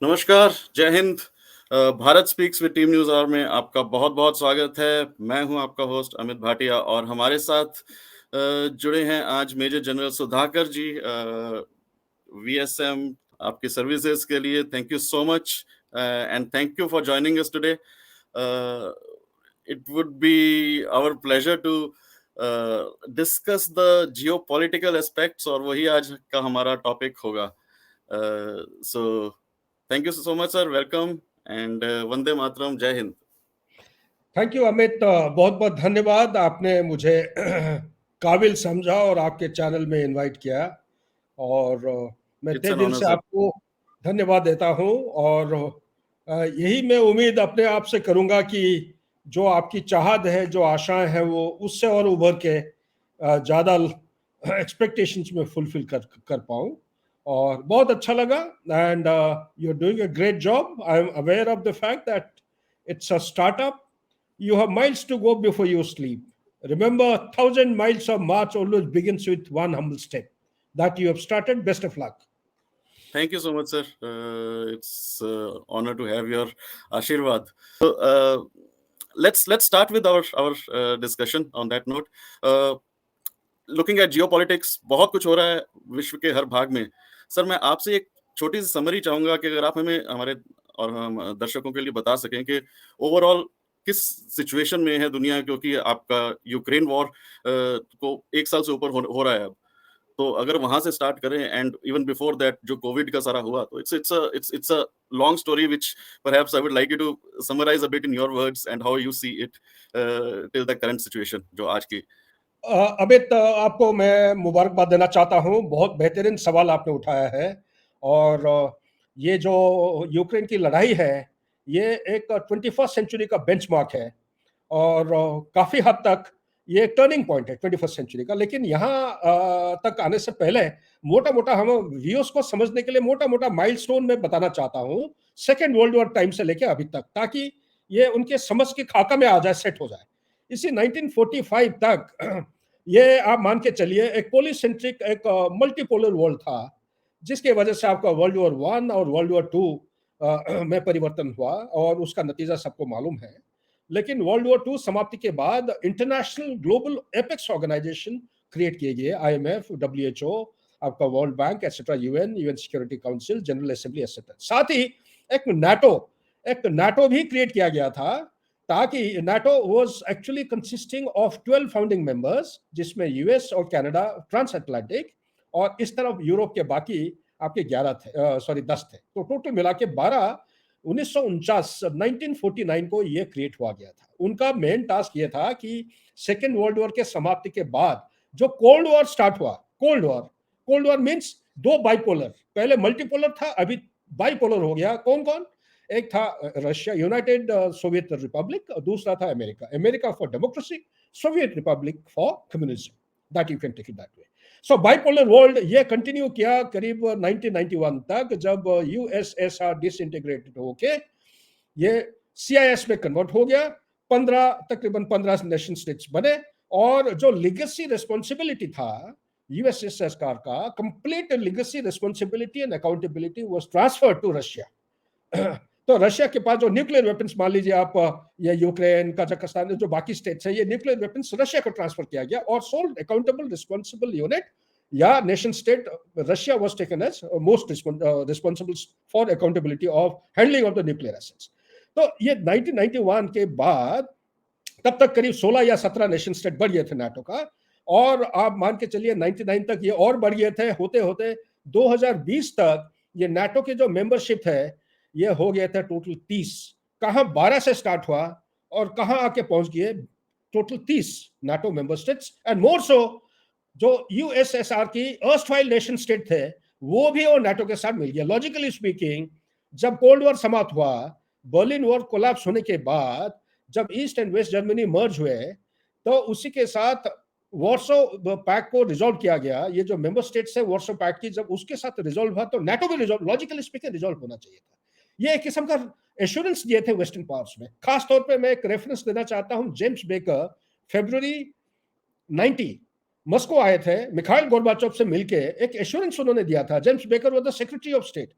नमस्कार, जय Hind. Bharat speaks with team news hour में आपका बहुत-बहुत स्वागत है। मैं हूं आपका होस्ट अमित भाटिया और हमारे साथ जुड़े हैं आज major general Sudhakar ji, VSM आपकी सर्विसेज के लिए thank you so much and thank you for joining us today. It would be our pleasure to discuss the geopolitical aspects और वही आज का हमारा टॉपिक होगा। So thank you so much sir, welcome and Vande Mataram, Jai Hind. Thank you Amit, बहुत बहुत धन्यवाद। आपने मुझे काबिल समझा और आपके चैनल में इनवाइट किया और मैं इट्स तहे एन दिल ऑनर से सर। आपको धन्यवाद देता हूं। और यही मैं उम्मीद अपने आप से करूंगा कि जो आपकी चाहत है, जो आशाएं हैं, वो उससे और उभर के ज़्यादा एक्सपेक्टेशंस में फुलफिल कर पाऊं। और बहुत अच्छा लगा and you are doing a great job. I am aware of the fact that it's a startup. You have miles to go before you sleep. Remember, 1,000 miles of march always begins with one humble step that you have started. Best of luck. Thank you so much, sir. It's honor to have your Ashirwad. So let's start with our discussion on that note. Looking at geopolitics, बहुत कुछ हो रहा है विश्व के हर भाग में। Sir, मैं आपसे एक छोटी सी समरी चाहूंगा कि अगर आप हमें हमारे और हम दर्शकों के लिए बता सकें कि ओवरऑल किस सिचुएशन में है दुनिया, क्योंकि आपका यूक्रेन वॉर को 1 साल से ऊपर हो रहा है अब। तो अगर वहां से स्टार्ट करें एंड इवन बिफोर दैट जो कोविड का सारा हुआ, तो it's a long story which perhaps I would like you to summarise a bit in your words and how you see it till the current situation जो आज की। अमित, आपको मैं मुबारकबाद देना चाहता हूं। बहुत बेहतरीन सवाल आपने उठाया है। और ये जो यूक्रेन की लड़ाई है, ये एक 21st सेंचुरी का बेंचमार्क है और काफ़ी हद तक ये एक टर्निंग पॉइंट है 21st सेंचुरी का। लेकिन यहाँ तक आने से पहले मोटा मोटा हम व्यूअर्स को समझने के लिए मोटा मोटा माइलस्टोन में बताना चाहता हूँ सेकेंड वर्ल्ड वॉर टाइम से लेकर अभी तक, ताकि ये उनके समझ की खाका में आ जाए, सेट हो जाए। इसी 1945 तक ये आप मान के चलिए एक पोलिसेंट्रिक, एक मल्टीपोलर वर्ल्ड था, जिसके वजह से आपका वर्ल्ड वॉर 1 और वर्ल्ड वॉर 2 में परिवर्तन हुआ और उसका नतीजा सबको मालूम है। लेकिन वर्ल्ड वॉर 2 समाप्ति के बाद international global apex organisation create किए गए, IMF, WHO, आपका world bank etcetera, UN security council, general assembly etcetera. साथ ही एक नाटो भी क्रिएट किया गया था, ताकि NATO was actually consisting of 12 founding members, जिसमें यूएस और कनाडा ट्रांस अटलांटिक, और इस तरफ यूरोप के बाकी आपके 10 थे। तो टोटल मिला के 12 1949 को ये क्रिएट हुआ गया था। उनका मेन टास्क ये था कि सेकेंड वर्ल्ड वॉर के समाप्ति के बाद जो कोल्ड वॉर स्टार्ट हुआ, कोल्ड वॉर मींस दो बाइपोलर, पहले मल्टीपोलर था, अभी बाइपोलर हो गया। कौन कौन? एक था रशिया, यूनाइटेड सोवियत रिपब्लिक, और दूसरा था America for democracy, Soviet republic for communism, that you can take it that way. So bipolar world ये कंटिन्यू किया करीब 1991 तक, जब यूएसएसआर डिसइंटीग्रेटेड होके ये CIS में कन्वर्ट हो गया। तकरीबन 15 नेशन स्टेट्स बने, और जो लीगेसी रिस्पॉन्सिबिलिटी था यूएसएसआर का, complete legacy responsibility and accountability was transferred to Russia. तो रशिया के पास जो न्यूक्लियर वेपन्स, मान लीजिए आप, ये यूक्रेन, कजाकिस्तान, जो बाकी स्टेट्स हैं, ये न्यूक्लियर वेपन्स रशिया को ट्रांसफर किया गया और सोल्ड अकाउंटेबल रिस्पॉन्सिबल यूनिट या nation state Russia was taken as most responsible for accountability of handling of the nuclear assets. तो ये 1991 के बाद तब तक करीब 16 या 17 नेशन स्टेट बढ़ गए थे नाटो का, और आप मान के चलिए 99 तक ये और बढ़ गए थे। होते होते 2020 तक ये नाटो की जो मेंबरशिप है, ये हो गया था टोटल 30। कहाँ 12 से स्टार्ट हुआ और कहाँ आके पहुंच गए total 30 NATO member states. And more so, जो यूएसएसआर की अर्स्टवाइल नेशन स्टेट थे, वो भी और नाटो के साथ मिल गया। लॉजिकली स्पीकिंग, जब कोल्ड वॉर समाप्त हुआ, बर्लिन वॉर कोलैप्स होने के बाद, जब ईस्ट एंड वेस्ट जर्मनी मर्ज हुए, तो उसी के साथ वॉर्सो पैक्ट को रिजॉल्व किया गया। ये जो मेंबर स्टेट्स है वॉर्सो पैक्ट की, जब उसके साथ रिजॉल्व हुआ, तो नाटो भी रिजॉल्व, लॉजिकली स्पीकिंग रिजॉल्व होना चाहिए था। ये एक किस्म का एश्योरेंस दिए थे वेस्टर्न पावर्स में। खास तौर पे मैं एक रेफरेंस देना चाहता हूं, जेम्स बेकर फरवरी 90 मॉस्को आए थे, मिखाइल गोर्बाचोव से मिलके एक एश्योरेंस उन्होंने दिया था। James Baker was the secretary of state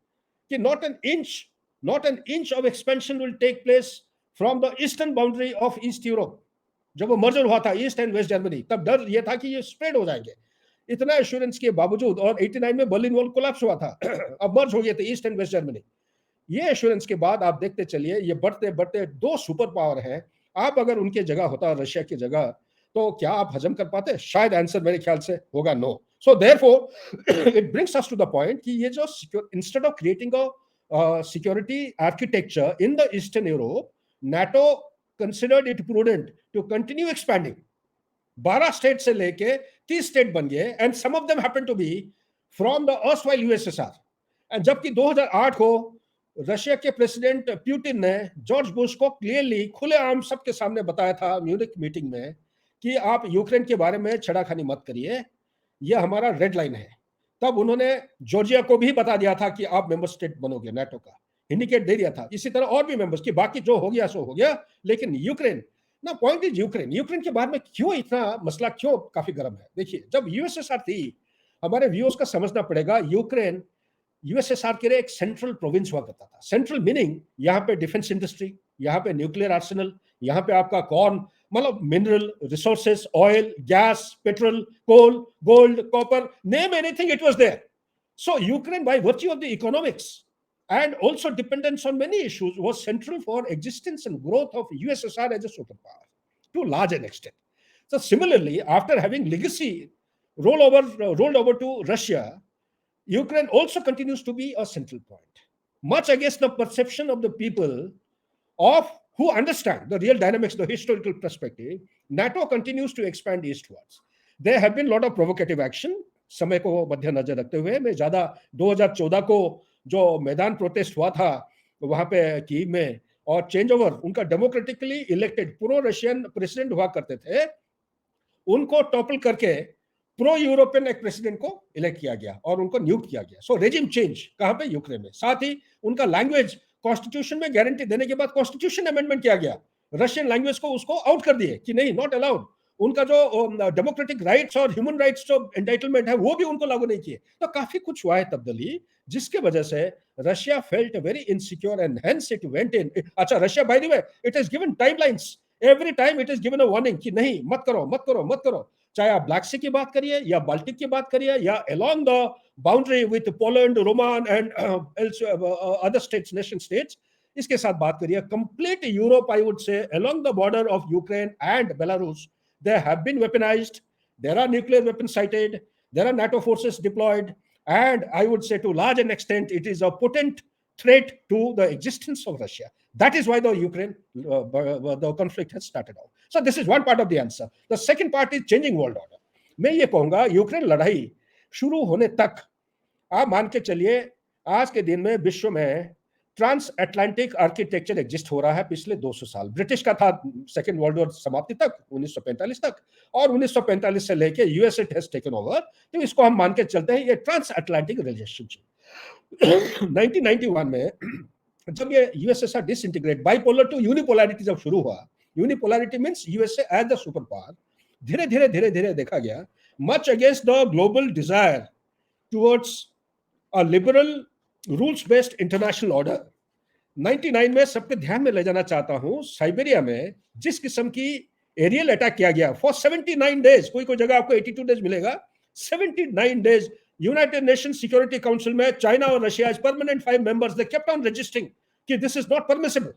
कि not an inch Not an inch of expansion will take place from the eastern boundary of East Europe. जब वो मर्जर हुआ था ईस्ट एंड वेस्ट जर्मनी, तब डर ये था कि ये स्प्रेड हो जाएंगे। इतना एश्योरेंस के बावजूद, और 89 में बर्लिन वॉल कोलैप्स हुआ था, अब मर्ज हो गए थे ईस्ट एंड वेस्ट जर्मनी। ये एश्योरेंस के बाद आप देखते चलिए, ये बढ़ते बढ़ते दो सुपर पावर हैं। आप अगर उनके जगह होता, रशिया की जगह, तो क्या आप हजम कर पाते? शायद आंसर मेरे ख्याल से होगा no. So therefore it brings us to the point कि ये जो instead of creating a security architecture in the eastern Europe, NATO considered it prudent to continue expanding. 12 state से लेके 30 स्टेट बन गए, and some of them happen to be from the erstwhile USSR। And जबकि 2008 को Russia के president Putin ने George Bush को clearly खुलेआम सबके सामने बताया था म्यूनिक मीटिंग में कि आप यूक्रेन के बारे में छेड़ाखानी मत करिए, ये हमारा रेड लाइन है। तब उन्होंने जॉर्जिया को भी बता दिया था कि आप मेंबर स्टेट बनोगे नाटो का, इंडिकेट दे दिया था। इसी तरह और भी मेंबर्स की, बाकी जो हो गया सो हो गया, लेकिन यूक्रेन ना, पॉइंट इज यूक्रेन। यूक्रेन के बारे में क्यों इतना मसला क्यों काफी गर्म है? देखिए, जब यूएसएसआर थी, हमारे व्यूअर्स का समझना पड़ेगा, यूक्रेन यूएसएसआर के लिए एक सेंट्रल प्रोविंस हुआ करता था। सेंट्रल मीनिंग यहाँ पे डिफेंस इंडस्ट्री, यहाँ पे न्यूक्लियर आर्सेनल, यहाँ पे आपका कॉर्न, मतलब mineral resources, oil, gas, petrol, coal, gold, copper, name anything, it was there. So Ukraine, by virtue of the economics and also dependence on many issues, was central for existence and growth of USSR as a superpower to a large extent. So similarly, after having legacy rolled over to Russia, Ukraine also continues to be a central point, much against the perception of the people of who understand the real dynamics, the historical perspective. NATO continues to expand eastwards. There have been a lot of provocative action. समय को मद्देनजर रखते हुए मैं ज्यादा 2014 को जो मैदान प्रोटेस्ट हुआ था वहां पे कीव में, और चेंज ओवर, उनका democratically elected pro Russian president हुआ करते थे, उनको टॉपल करके प्रो यूरोपियन एक प्रेसिडेंट को इलेक्ट किया गया और उनको नियुक्त किया गया। सो रेजिम चेंज कहां पे? यूक्रेन में। साथ ही उनका लैंग्वेज कॉन्स्टिट्यूशन में गारंटी देने के बाद कॉन्स्टिट्यूशन अमेंडमेंट किया गया, रशियन लैंग्वेज को उसको आउट कर दिए कि नहीं, नॉट अलाउड। उनका जो डेमोक्रेटिक राइट्स और ह्यूमन राइट्स जो एंटाइटलमेंट है वो भी उनको लागू नहीं किए। तो काफी कुछ हुआ है तब्दीली, जिसके वजह से Russia felt very insecure and hence it went in. अच्छा, Russia by the way, it is given timelines, every time it is given a warning कि नहीं, मत करो मत करो मत करो। चाहे आप ब्लैक सी की बात करिए या बाल्टिक की बात करिए या along the boundary with Poland, Romania and other states, nation states, इसके साथ बात करिए, complete Europe, I would say, along the border of Ukraine and Belarus, they have been weaponized, there are nuclear weapons sighted, there are NATO forces deployed, and I would say to large an extent it is a potent threat to the existence of Russia. That is why the Ukraine the conflict has started out. So this is one part of the answer. The second part is changing world order. मैं ये कहूंगा, Ukraine लड़ाई शुरू होने तक आप मान के चलिए आज के दिन में विश्व में ट्रांस अटलांटिक आर्किटेक्चर एग्जिस्ट हो रहा है पिछले 200 साल। ब्रिटिश का था सेकेंड वर्ल्ड वॉर समाप्ति तक 1945 तक, और 1945 से लेके US it has taken over. तो इसको हम मान के चलते हैं ये ट्रांस अटलांटिक रिलेशनशिप। 1991 में जब ये USSR disintegrate, bipolar to unipolarity जब शुरू हुआ, unipolarity means USA as the super power, धीरे धीरे देखा गया, much against the global desire towards a liberal rules based international order. 99 में सबके ध्यान में ले जाना चाहता हूं, साइबेरिया में जिस किस्म की एरियल अटैक किया गया फॉर 79 डेज, कोई जगह आपको 82 डेज मिलेगा, 79 days United Nation Security Council में चाइना और Russia as permanent 5 members, they kept on registering कि दिस इज नॉट परमिसिबल।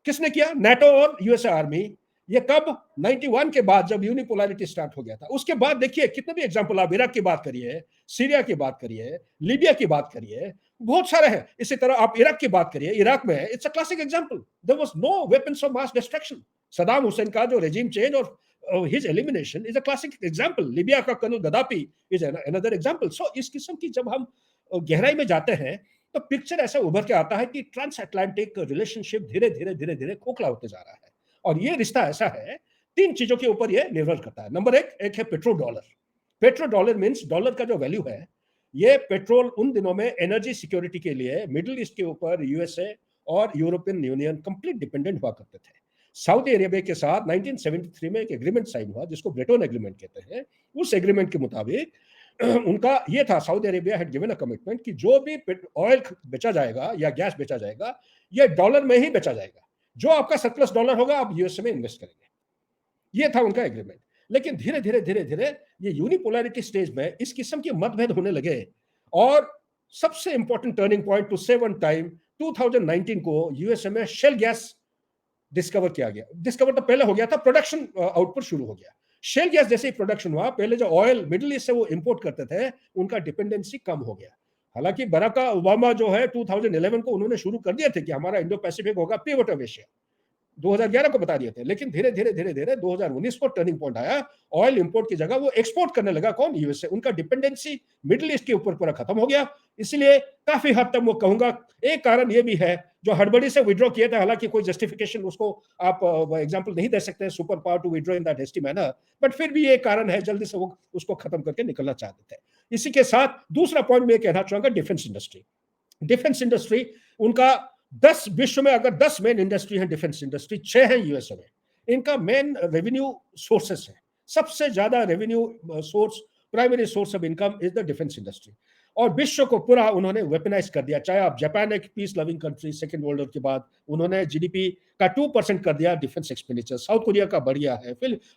किसने किया? नाटो और यूएसए आर्मी। ये कब? 91 के बाद जब यूनिपोलैरिटी स्टार्ट हो गया था। उसके बाद देखिए कितने भी एग्जांपल, आप इराक की बात करिए, सीरिया की बात करिए, लीबिया की बात करिए, बहुत सारे हैं। इसी तरह आप इराक की बात करिए, इराक में it's a classic example, there was no weapons of mass destruction. Saddam Hussein का जो रेजिम चेंज और his elimination is a classic example. Libya का colonel Gaddafi is another example. So इस किस्म की जब हम गहराई में जाते हैं तो पिक्चर ऐसा उभर के आता है कि ट्रांस अटलांटिक रिलेशनशिप धीरे धीरे खोखला होते जा रहा है। और ये रिश्ता ऐसा है, 3 चीजों के ऊपर ये निर्भर करता है। नंबर एक है petro dollar. Petro dollar means dollar का जो वैल्यू है, ये पेट्रोल उन दिनों में एनर्जी सिक्योरिटी के लिए मिडिल ईस्ट के ऊपर यूएसए और यूरोपियन यूनियन कंप्लीट डिपेंडेंट हुआ करते थे। सऊदी अरेबिया के साथ 1973 में एक एग्रीमेंट साइन हुआ जिसको ब्रेटन एग्रीमेंट कहते हैं। उस एग्रीमेंट के मुताबिक उनका ये था, Saudi Arabia had given a commitment कि जो भी ऑयल बेचा जाएगा या गैस बेचा जाएगा ये डॉलर में ही बेचा जाएगा, जो आपका सरप्लस डॉलर होगा आप यूएसए में इन्वेस्ट करेंगे। ये था उनका एग्रीमेंट। लेकिन धीरे धीरे धीरे धीरे ये यूनिपोलैरिटी स्टेज में इस किस्म के मतभेद होने लगे, और सबसे important turning point two save on time 2019 को यूएसए में शेल गैस डिस्कवर किया गया। डिस्कवर तो पहले हो गया था, प्रोडक्शन आउटपुट शुरू हो गया। शेल गैस जैसे ही प्रोडक्शन हुआ, पहले जो ऑयल मिडिल ईस्ट से वो इंपोर्ट करते थे उनका डिपेंडेंसी कम हो गया। हालांकि बराक ओबामा जो है 2011 को उन्होंने शुरू कर दिए थे कि हमारा इंडो पैसिफिक होगा पिवट ऑफ एशिया, 2011 को बता दिए थे। लेकिन धीरे धीरे धीरे धीरे 2019 को टर्निंग पॉइंट आया, ऑयल इंपोर्ट की जगह वो एक्सपोर्ट करने लगा। कौन? यूएसए। उनका डिपेंडेंसी मिडिल ईस्ट के ऊपर पूरा खत्म हो गया। इसलिए काफी हद तक वो कहूंगा एक कारण ये भी है जो हड़बड़ी से विड्रॉ किया था, हालांकि कोई जस्टिफिकेशन उसको आप एग्जांपल नहीं दे सकते super power to withdraw in that hasty manner, but फिर भी ये कारण है, जल्दी से वो उसको खत्म करके निकलना चाहते थे। इसी के साथ दूसरा पॉइंट मैं कहना चाहूंगा, डिफेंस इंडस्ट्री। डिफेंस इंडस्ट्री उनका 10 विश्व में अगर 10 मेन इंडस्ट्री है डिफेंस इंडस्ट्री, 6 है यूएसए में। इनका मेन रेवेन्यू सोर्सेस है, सबसे ज्यादा revenue source, primary source of income is the defence industry. और विश्व को पूरा उन्होंने वेपनाइज कर दिया। चाहे आप जापान एक peace loving country, second world war के बाद उन्होंने जीडीपी का 2% कर दिया डिफेंस एक्सपेंडिचर। साउथ कोरिया का बढ़िया है,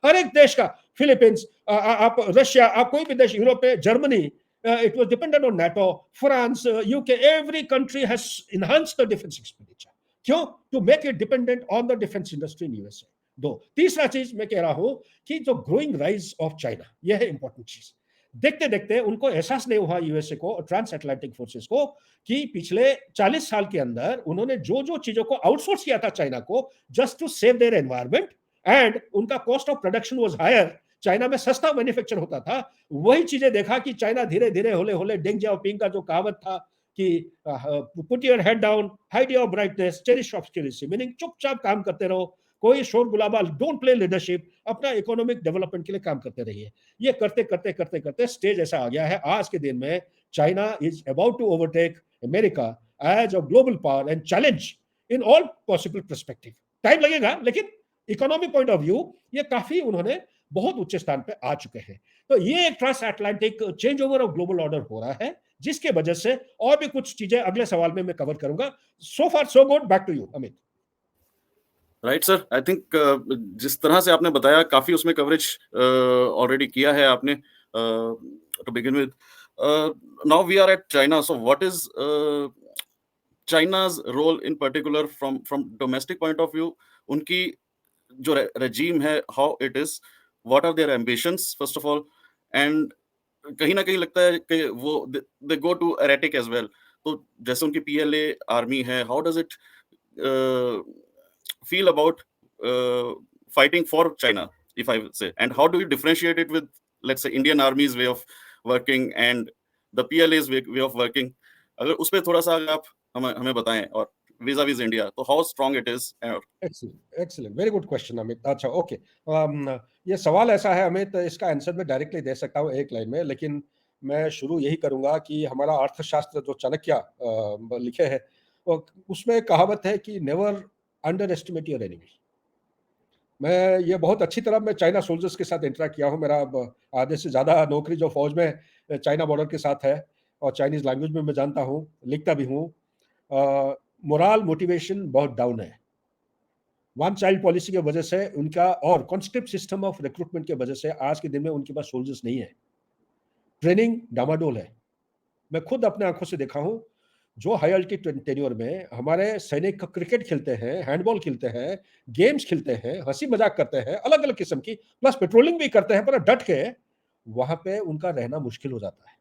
हर एक देश का, फिलीपींस, आप रशिया, आप कोई भी देश, यूरोप में Germany, it was dependent on NATO, France, UK, every country has enhanced the defense expenditure. क्यों? To make it dependent on the defense industry in USA. दो, तीसरा चीज मैं कह रहा हूं कि जो ग्रोइंग राइज ऑफ चाइना, यह है इंपॉर्टेंट चीज। देखते देखते उनको एहसास नहीं हुआ यूएसए को और ट्रांस अटलांटिक फोर्सेस को कि पिछले 40 साल के अंदर उन्होंने जो जो चीजों को आउटसोर्स किया था चाइना को, just to save their environment, and उनका cost of production was higher, China में सस्ता मैन्युफैक्चर होता था। वही चीजें देखा कि चाइना धीरे धीरे होले होले, डेंग जियाओपिंग का जो कहावत था कि put your head down, hide your brightness, cherish obscurity, meaning चुपचाप काम करते रहो, कोई शोर गुलाबा, डोंट प्ले लीडरशिप, अपना इकोनॉमिक डेवलपमेंट के लिए काम करते रहिए। ये करते करते करते करते स्टेज ऐसा आ गया है आज के दिन में, China is about to overtake America as a global power and challenge in all possible perspective. Time लगेगा, लेकिन इकोनॉमिक पॉइंट ऑफ व्यू ये काफी उन्होंने बहुत ऊंचे स्थान पे आ चुके हैं। तो ये एक trans Atlantic change over of global order हो रहा है, जिसके वजह से और भी कुछ चीजें अगले सवाल में मैं कवर करूंगा। So far so good, back to you Amit. Right sir, I think जिस तरह से आपने बताया काफी उसमें कवरेज ऑलरेडी किया है आपने। To begin with, now we are at China, so what is चाइना's role in particular from domestic point of view? उनकी जो regime है, how it is, what are their ambitions first of all, and कहीं ना कहीं लगता है कि वो they go to erratic as well. तो जैसे उनकी PLA आर्मी है, how does it feel about fighting for China, if I would say, and how do you differentiate it with, let's say, Indian Army's way of working and the PLA's way of working? अगर उस पे थोड़ा सा अगर आप हमें बताएं, और vis-a-vis India, तो how strong it is? Excellent, very good question Amit. अच्छा, ओके, ये सवाल ऐसा है अमित, इसका आंसर मैं डायरेक्टली दे सकता हूँ एक लाइन में, लेकिन मैं शुरू यही करूंगा कि हमारा अर्थशास्त्र जो चाणक्य लिखे हैं, उसमें कहावत है कि never under estimate your enemy. मैं ये बहुत अच्छी तरह मैं चाइना सोल्जर्स के साथ इंटरेक्ट किया हूँ। मेरा आधे से ज़्यादा नौकरी जो फौज में चाइना बॉर्डर के साथ है, और चाइनीज़ लैंग्वेज में मैं जानता हूँ, लिखता भी हूँ। मोरल मोटिवेशन बहुत डाउन है। वन चाइल्ड पॉलिसी की वजह से उनका, और कॉन्स्क्रिप्ट सिस्टम ऑफ रिक्रूटमेंट की वजह से आज के दिन में उनके पास सोल्जर्स नहीं है। ट्रेनिंग डामाडोल है। मैं खुद अपने आंखों से देखा हूँ, जो हाई अल्टीट्यूड टेन्योर में हमारे सैनिक क्रिकेट खेलते हैं, हैंडबॉल खेलते हैं, गेम्स खेलते हैं, हंसी मजाक करते हैं, अलग अलग किस्म की, प्लस पेट्रोलिंग भी करते हैं, पर डट के वहां पे उनका रहना मुश्किल हो जाता है।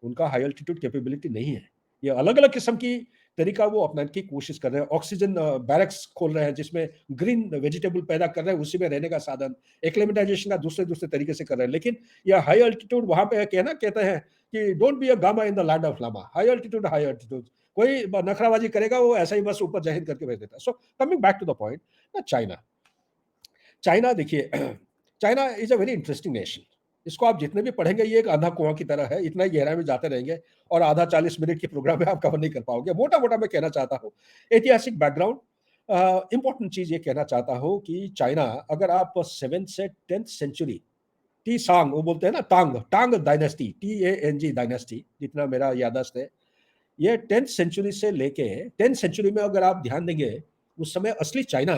उनका हाई अल्टीट्यूड कैपेबिलिटी नहीं है। ये अलग अलग किस्म की तरीका वो अपनाने की कोशिश कर रहे हैं। ऑक्सीजन बैरक्स खोल रहे हैं जिसमें ग्रीन वेजिटेबल पैदा कर रहे हैं, उसी में रहने का साधन, एक्लेमेटाइजेशन का दूसरे दूसरे तरीके से कर रहे हैं। लेकिन यह हाई अल्टीट्यूड वहां पे कहते हैं कि don't be a Gama in the land of lama. High altitude, high altitude, कोई नखराबाजी करेगा वो ऐसा ही बस ऊपर जाहिर करके भेज देता है। So coming back to the point, China, China देखिए, China is a very interesting nation. इसको आप जितने भी पढ़ेंगे ये एक आधा कुआं की तरह है, इतना ही गहराई में जाते रहेंगे और आधा 40 मिनट के प्रोग्राम में आप कवर नहीं कर पाओगे। मोटा मोटा मैं कहना चाहता हूँ, ऐतिहासिक बैकग्राउंड, इंपॉर्टेंट चीज ये कहना चाहता हूँ कि चाइना, अगर आप 7th से 10th सेंचुरी टी सांग, वो बोलते हैं ना टांग, टांग डायनेस्टी, TANG डायनेस्टी, जितना मेरा याददाश्त है, ये 10th सेंचुरी से लेके 10th सेंचुरी में अगर आप ध्यान देंगे, उस समय असली चाइना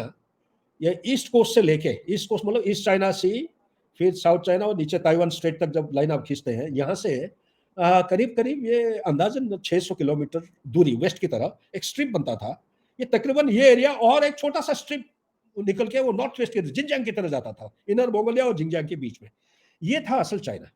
ये ईस्ट कोस्ट से लेके, ईस्ट कोस्ट मतलब ईस्ट चाइना सी, फिर साउथ चाइना और नीचे ताइवान स्ट्रेट तक जब लाइन आप खींचते हैं, यहाँ से करीब करीब ये अंदाजन 600 किलोमीटर दूरी वेस्ट की तरफ एक स्ट्रिप बनता था। ये तकरीबन ये एरिया और एक छोटा सा स्ट्रिप निकल के वो नॉर्थ वेस्ट की जिंजियांग की तरफ जाता था, इनर मंगोलिया और जिंजियांग के बीच में। ये था असल चाइना।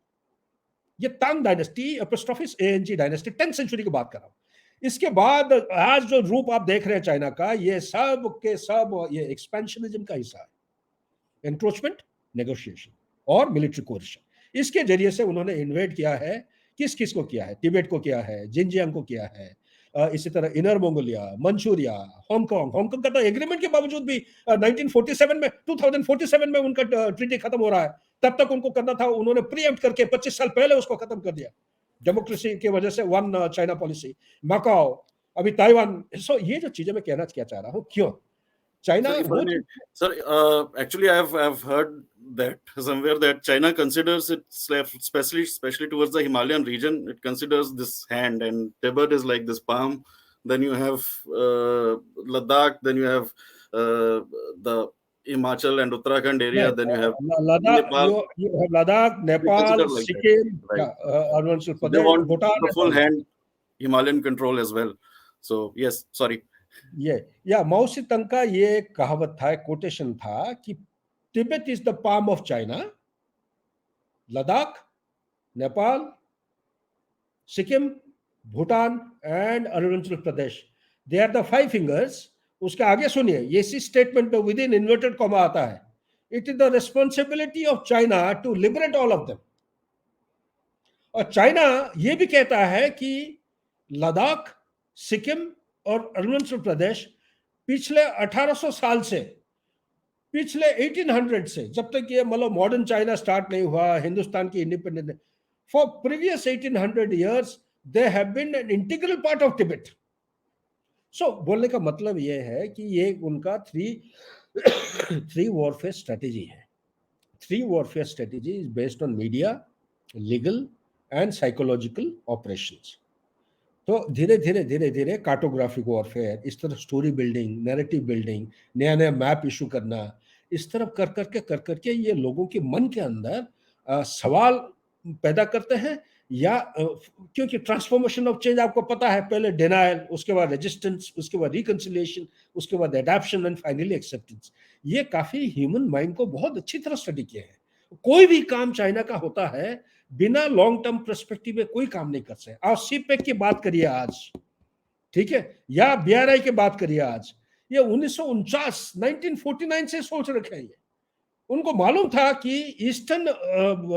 ये Tang dynasty apostrophes ANG dynasty 10th century की बात कर रहा हूं। इसके बाद आज जो रूप आप देख रहे हैं चाइना का, ये सब के सब ये एक्सपेंशनिज्म का हिस्सा है, एंक्रोचमेंट, नेगोशिएशन और मिलिट्री कोएर्शन। इसके जरिए से उन्होंने इन्वेड किया है, किस किस को किया है, तिब्बत को किया है, जिंजियांग को किया है, इसी तरह inner Mongolia, Manchuria, Hong Kong. Hong Kong का तो एग्रीमेंट के बावजूद भी 1947 में 2047 में उनका ट्रीटी खत्म हो रहा है, तब तक उनको करना था, उन्होंने प्रीएम्प्ट करके 25 साल पहले उसको खत्म कर दिया, डेमोक्रेसी की वजह से, वन चाइना पॉलिसी, मकाओ, अभी ताइवान। सो ये जो चीजें मैं कहना क्या चाह रहा हूँ, क्यों चाइना वो Sir, actually, I've heard that somewhere that China considers itself, especially towards the Himalayan region, it considers this hand, and Tibet is like this palm. Then you have Ladakh. Then you have the Himachal and Uttarakhand area. Then you have Ladakh, Nepal. you have Ladakh, They Nepal, consider like that, Sikkim, right? Arunachal So they Pradesh, want Bhutan, the full Nepal. hand Himalayan control as well. So yes, sorry. ये या माओसी तंग का ये एक कहावत था, एक quotation था कि Tibet is the palm of China, Ladakh, Nepal, Sikkim, Bhutan and Arunachal Pradesh, they are the 5 fingers. उसके आगे सुनिए, ये इसी स्टेटमेंट में विद इन इन्वर्टेड कॉमा आता है, it is the responsibility of China to liberate all of them. और चाइना ये भी कहता है कि लद्दाख, सिक्किम और अरुणाचल प्रदेश पिछले 1800 साल से, पिछले 1800 से, जब तक ये मतलब मॉडर्न चाइना स्टार्ट नहीं हुआ, हिंदुस्तान की independence, for previous 1800 years they have been an integral part of Tibet. सो बोलने का मतलब ये है कि ये उनका थ्री वॉरफेयर स्ट्रेटेजी है। Three warfare strategy is based on media, legal and psychological operations. तो धीरे धीरे धीरे धीरे कार्टोग्राफिक वॉरफेयर, इस तरह स्टोरी बिल्डिंग, नैरेटिव बिल्डिंग, नया नया मैप इशू करना, इस तरफ कर करके ये लोगों के मन के अंदर सवाल पैदा करते हैं, या क्योंकि ट्रांसफॉर्मेशन ऑफ चेंज आपको पता है, पहले डिनायल, उसके बाद रेजिस्टेंस, उसके बाद रिकंसिलिएशन, उसके बाद एडैप्शन एंड फाइनली एक्सेप्टेंस। ये काफी ह्यूमन माइंड को बहुत अच्छी तरह स्टडी किया है। कोई भी काम चाइना का होता है बिना लॉन्ग टर्म पर्सपेक्टिव में कोई काम नहीं कर सकते। आप सीपेक की बात करिए आज, ठीक है, या BRI की बात करिए आज, ये 1949 1949 से सोच रखे हैं। ये उनको मालूम था कि ईस्टर्न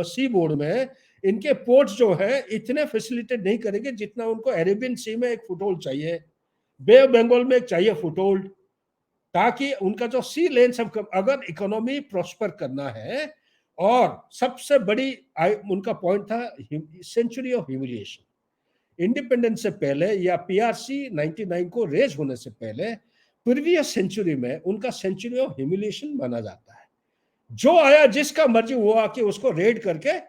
सी बोर्ड में इनके पोर्ट्स जो है इतने फैसिलिटेट नहीं करेंगे जितना उनको अरेबियन सी में एक फुटहोल्ड चाहिए, बे ऑफ बंगाल में एक चाहिए फुटहोल्ड, ताकि उनका जो सी लेन सब, अगर इकोनॉमी प्रॉस्पर करना है, और सबसे बड़ी उनका पॉइंट था सेंचुरी ऑफ ह्यूमिलिएशन। इंडिपेंडेंस से पहले या PRC 99 को रेज होने से पहले प्रीवियस सेंचुरी में उनका सेंचुरी ऑफ ह्यूमिलिएशन माना जाता है। जो आया जिसका मर्जी वो आके उसको रेड करके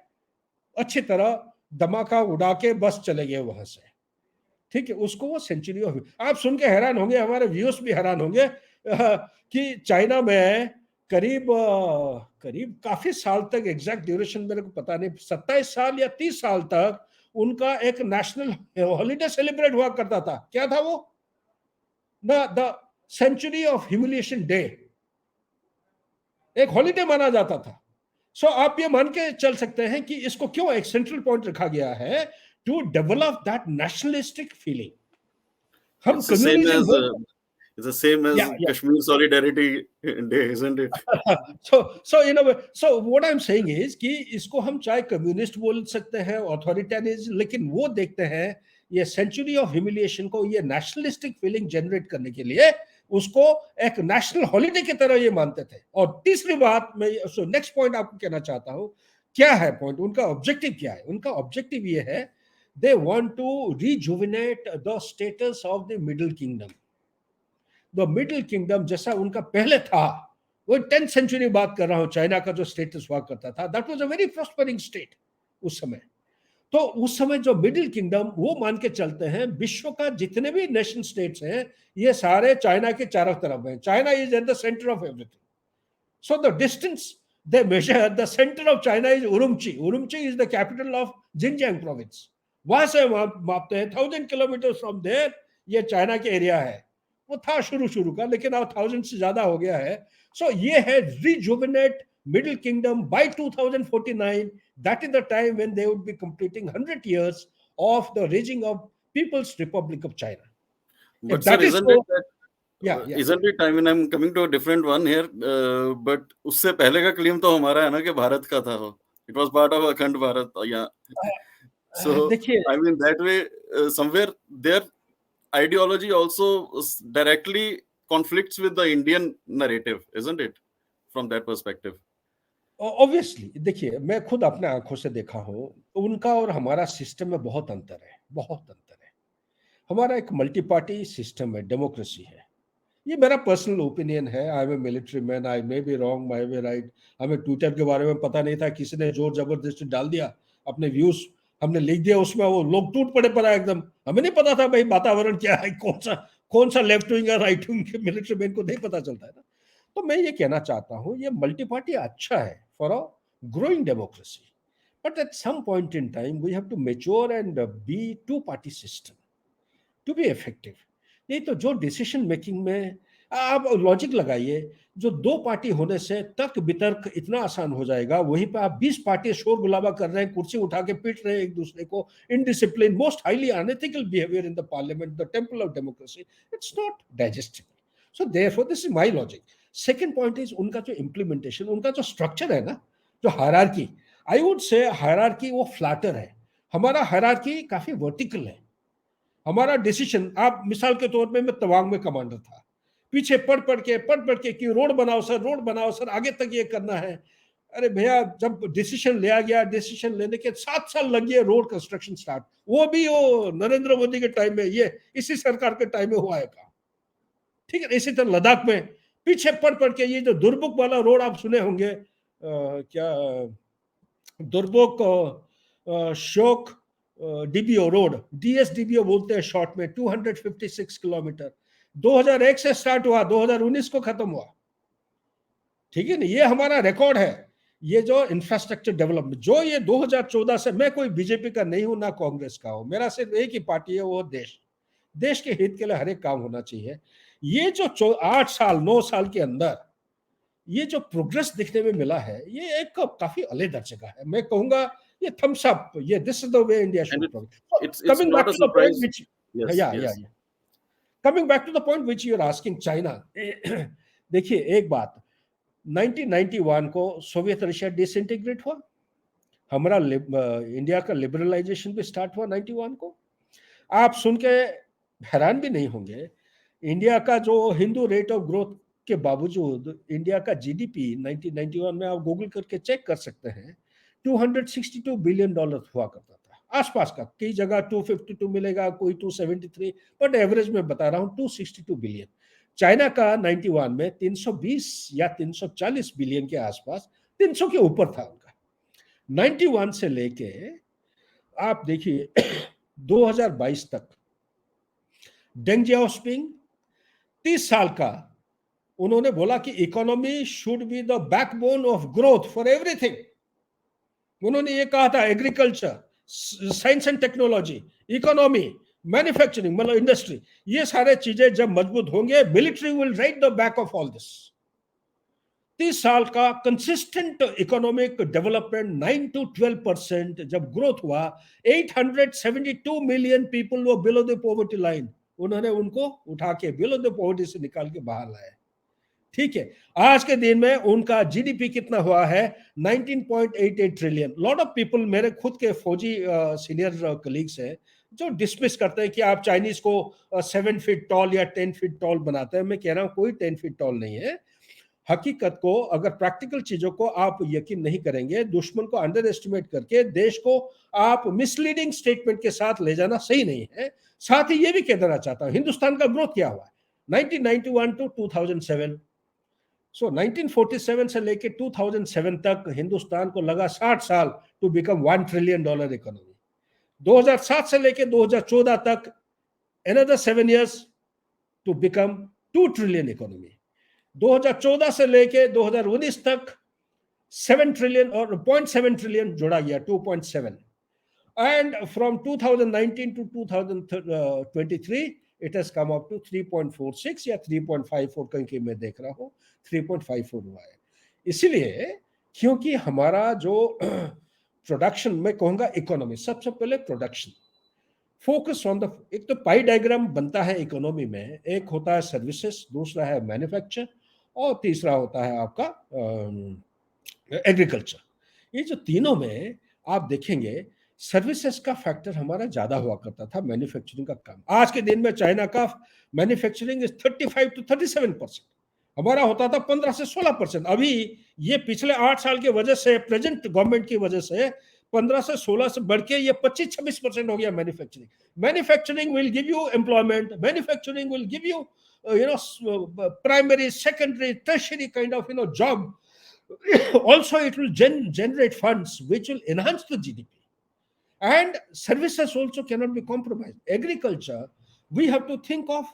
अच्छी तरह धमाका उड़ा के बस चले गए वहां से, ठीक है, उसको वो सेंचुरी ऑफ। आप सुन के हैरान होंगे, हमारे व्यूअर्स भी हैरान होंगे कि चाइना में करीब काफी साल तक, एग्जैक्ट ड्यूरेशन मेरे को पता नहीं, 27 साल या 30 साल तक उनका एक नेशनल हॉलिडे सेलिब्रेट हुआ करता था। क्या था वो? The century of humiliation day, एक हॉलिडे माना जाता था। सो आप ये मान के चल सकते हैं कि इसको क्यों एक सेंट्रल पॉइंट रखा गया है, to develop that nationalistic feeling. हम communism, it's the same as Kashmir Solidarity Day, isn't it? so in a way, so what I'm saying is कि इसको हम चाहे कम्युनिस्ट बोल सकते हैं, ऑथोरिटेरियनिज्म, लेकिन वो देखते हैं ये सेंचुरी ऑफ ह्यूमिलिएशन को, ये नेशनलिस्टिक फीलिंग जनरेट करने के लिए उसको एक नेशनल हॉलिडे की तरह ये मानते थे। और तीसरी बात, मैं नेक्स्ट पॉइंट आपको कहना चाहता हूं, क्या है पॉइंट, उनका ऑब्जेक्टिव क्या है? उनका ऑब्जेक्टिव ये है, they want to rejuvenate the status of the middle kingdom. The middle kingdom जैसा उनका पहले था वो 10th सेंचुरी बात कर रहा हूं, चाइना का जो स्टेटस हुआ करता था, that was a very prospering state उस समय। तो उस समय जो मिडिल किंगडम, वो मान के चलते हैं विश्व का जितने भी नेशन स्टेट्स हैं ये सारे चाइना के चारों तरफ हैं। China is at the centre of everything. So the distance they measure, the center of China is Urumqi. Urumqi is the capital of Xinjiang province. वहां से मापते हैं 1000 किलोमीटर फ्रॉम देयर, ये चाइना के एरिया है। वो था शुरू शुरू का, लेकिन अब 1000 से ज्यादा हो गया है। सो ये है rejuvenate middle kingdom by 2049. That is the time when they would be completing 100 years of the raising of People's Republic of China. If But sir, that is so, yeah, yeah. isn't it? I mean, I'm coming to a different one here. But उससे पहले का claim तो हमारा है ना कि भारत का था वो. It was part of अखंड भारत. Yeah. So देखिए, I mean that way somewhere their ideology also directly conflicts with the Indian narrative, isn't it? From that perspective. Obviously देखिए, मैं खुद अपने आंखों से देखा हूं, उनका और हमारा सिस्टम में बहुत अंतर है, बहुत अंतर है। हमारा एक मल्टी पार्टी सिस्टम है, डेमोक्रेसी है। ये मेरा पर्सनल ओपिनियन है। I am a military man, I may be wrong, I may right. हमें ट्विटर के बारे में पता नहीं था, किसी ने जोर जबरदस्ती डाल दिया अपने व्यूज, हमने लिख दिया उसमें, वो लोग टूट पड़े पड़ा एकदम। हमें नहीं पता था भाई वातावरण क्या है, कौन सा लेफ्ट विंग या राइट विंग के मिलिट्री मैन को नहीं पता चलता है ना। तो मैं ये कहना चाहता हूँ, ये मल्टी पार्टी अच्छा है for a growing democracy, but at some point in time we have to mature and be two party system to be effective. नहीं तो जो डिसीजन मेकिंग में आप लॉजिक लगाइए, जो दो पार्टी होने से तर्क वितर्क इतना आसान हो जाएगा, वहीं पे आप 20 पार्टी शोर गुलाबा कर रहे हैं, कुर्सी उठा के पीट रहे हैं एक दूसरे को, indiscipline, most highly unethical behaviour in the parliament, the temple of democracy, it's not digestible. So therefore this is my logic. Second point is उनका जो इम्प्लीमेंटेशन, उनका जो स्ट्रक्चर है ना, जो हायरार्की, आई वुड से हायरार्की वो फ्लैटर है। हमारा हायरार्की काफी वर्टिकल है। हमारा डिसीजन, आप मिसाल के तौर पे, मैं तवांग में कमांडर था, पीछे पढ़ के कि रोड बनाओ सर, आगे तक ये करना है। अरे भैया, जब डिसीजन लिया गया, डिसीजन लेने के 7 साल लग गए रोड कंस्ट्रक्शन स्टार्ट, वो भी वो नरेंद्र मोदी के टाइम में, ये इसी सरकार के टाइम में हुआ है काम। ठीक है, इसी तरह लद्दाख में पीछे पढ़ के, ये जो दुर्बुक वाला रोड आप सुने होंगे, क्या दुर्बुक शोक डीबीओ रोड, डीएसडीबीओ बोलते हैं शॉर्ट में, 256 किलोमीटर, 2001 से स्टार्ट हुआ, 2019 को खत्म हुआ। ठीक है ना, ये हमारा रिकॉर्ड है। ये जो इंफ्रास्ट्रक्चर डेवलपमेंट, जो ये 2014 से, मैं कोई बीजेपी का नहीं हूं ना कांग्रेस का हूं, मेरा सिर्फ एक ही पार्टी है, वो देश के हित के लिए हर एक काम होना चाहिए। ये जो 8 साल 9 साल के अंदर ये जो प्रोग्रेस दिखने में मिला है, ये एक काफी अले दर्जे का है। मैं कहूंगा ये थम्स अप, ये this is the way India should progress. It's coming back not a to the point surprise. Which, Yes, या yes. Coming back to the point which you are asking, China. देखिए एक बात, 1991 को Soviet Russia disintegrate हुआ, हमारा India का liberalisation भी start हुआ 91 को। आप सुन के हैरान भी नहीं होंगे, इंडिया का जो हिंदू रेट ऑफ ग्रोथ के बावजूद इंडिया का जीडीपी 1991 में, आप गूगल करके चेक कर सकते हैं, $262 बिलियन हुआ करता था। आसपास का कई जगह 252 मिलेगा, कोई 273, बट एवरेज में बता रहा हूं 262 बिलियन। चाइना का 91 में 320 या 340 बिलियन के आसपास, 300 के ऊपर था उनका। 91 से लेके आप देखिए 2022 तक डेंग जियाओस्पिंग 30 साल का, उन्होंने बोला कि economy should be the backbone of growth for everything. उन्होंने ये कहा था, agriculture, science and technology, economy, manufacturing, मतलब इंडस्ट्री, ये सारे चीजें जब मजबूत होंगे, military will write the back of all this. 30 साल का कंसिस्टेंट इकोनॉमिक डेवलपमेंट, 9 to 12% जब ग्रोथ हुआ, 872 मिलियन पीपल वो बिलो द पॉवर्टी लाइन, उन्होंने उनको उठा के बिलो द पॉवर्टी से निकाल के बाहर लाया। ठीक है, आज के दिन में उनका जीडीपी कितना हुआ है, 19.88 ट्रिलियन। लॉट ऑफ पीपल, मेरे खुद के फौजी सीनियर कलीग्स हैं, जो डिसमिस करते हैं कि आप चाइनीज को 7 फीट टॉल या 10 फीट टॉल बनाते हैं। मैं कह रहा हूं कोई 10 फीट टॉल नहीं है। हकीकत को, अगर प्रैक्टिकल चीजों को आप यकीन नहीं करेंगे, दुश्मन को अंडर एस्टिमेट करके देश को आप मिसलीडिंग स्टेटमेंट के साथ ले जाना सही नहीं है। साथ ही ये भी कह देना चाहता हूं, हिंदुस्तान का ग्रोथ क्या हुआ है 1991 to 2007, सो 1947 से लेके 2007 तक हिंदुस्तान को लगा 60 साल टू बिकम $1 ट्रिलियन इकोनॉमी। 2007 से लेके 2014 तक another 7 years to become 2 trillion economy. 2014 से लेके 2019 तक 7 ट्रिलियन और 0.7 ट्रिलियन जोड़ा गया, 2.7। And from 2019 to 2023 it has come up to 3.46 या 3.54 कहीं मैं देख रहा हूँ 3.54 हुआ है। इसीलिए क्योंकि हमारा जो प्रोडक्शन, मैं कहूँगा इकोनॉमी, सबसे पहले प्रोडक्शन, फोकस ऑन द, एक तो पाई डायग्राम बनता है इकोनॉमी में, एक होता है सर्विसेज, दूसरा है मैन्युफैक्चर और तीसरा होता है आपका एग्रीकल्चर। ये जो तीनों में आप देखेंगे सर्विसेज का फैक्टर हमारा ज्यादा हुआ करता था, मैन्युफैक्चरिंग का कम। आज के दिन में चाइना का मैन्युफैक्चरिंग 35 to 37%, हमारा होता था 15 से 16%। अभी ये पिछले 8 साल की वजह से, प्रेजेंट गवर्नमेंट की वजह से 15 से 16 से बढ़ के ये 25-26% हो गया manufacturing. Manufacturing will give you employment, manufacturing will give you primary, secondary, tertiary kind of job. Also it will generate funds which will enhance the GDP, and services also cannot be compromised. Agriculture, we have to think of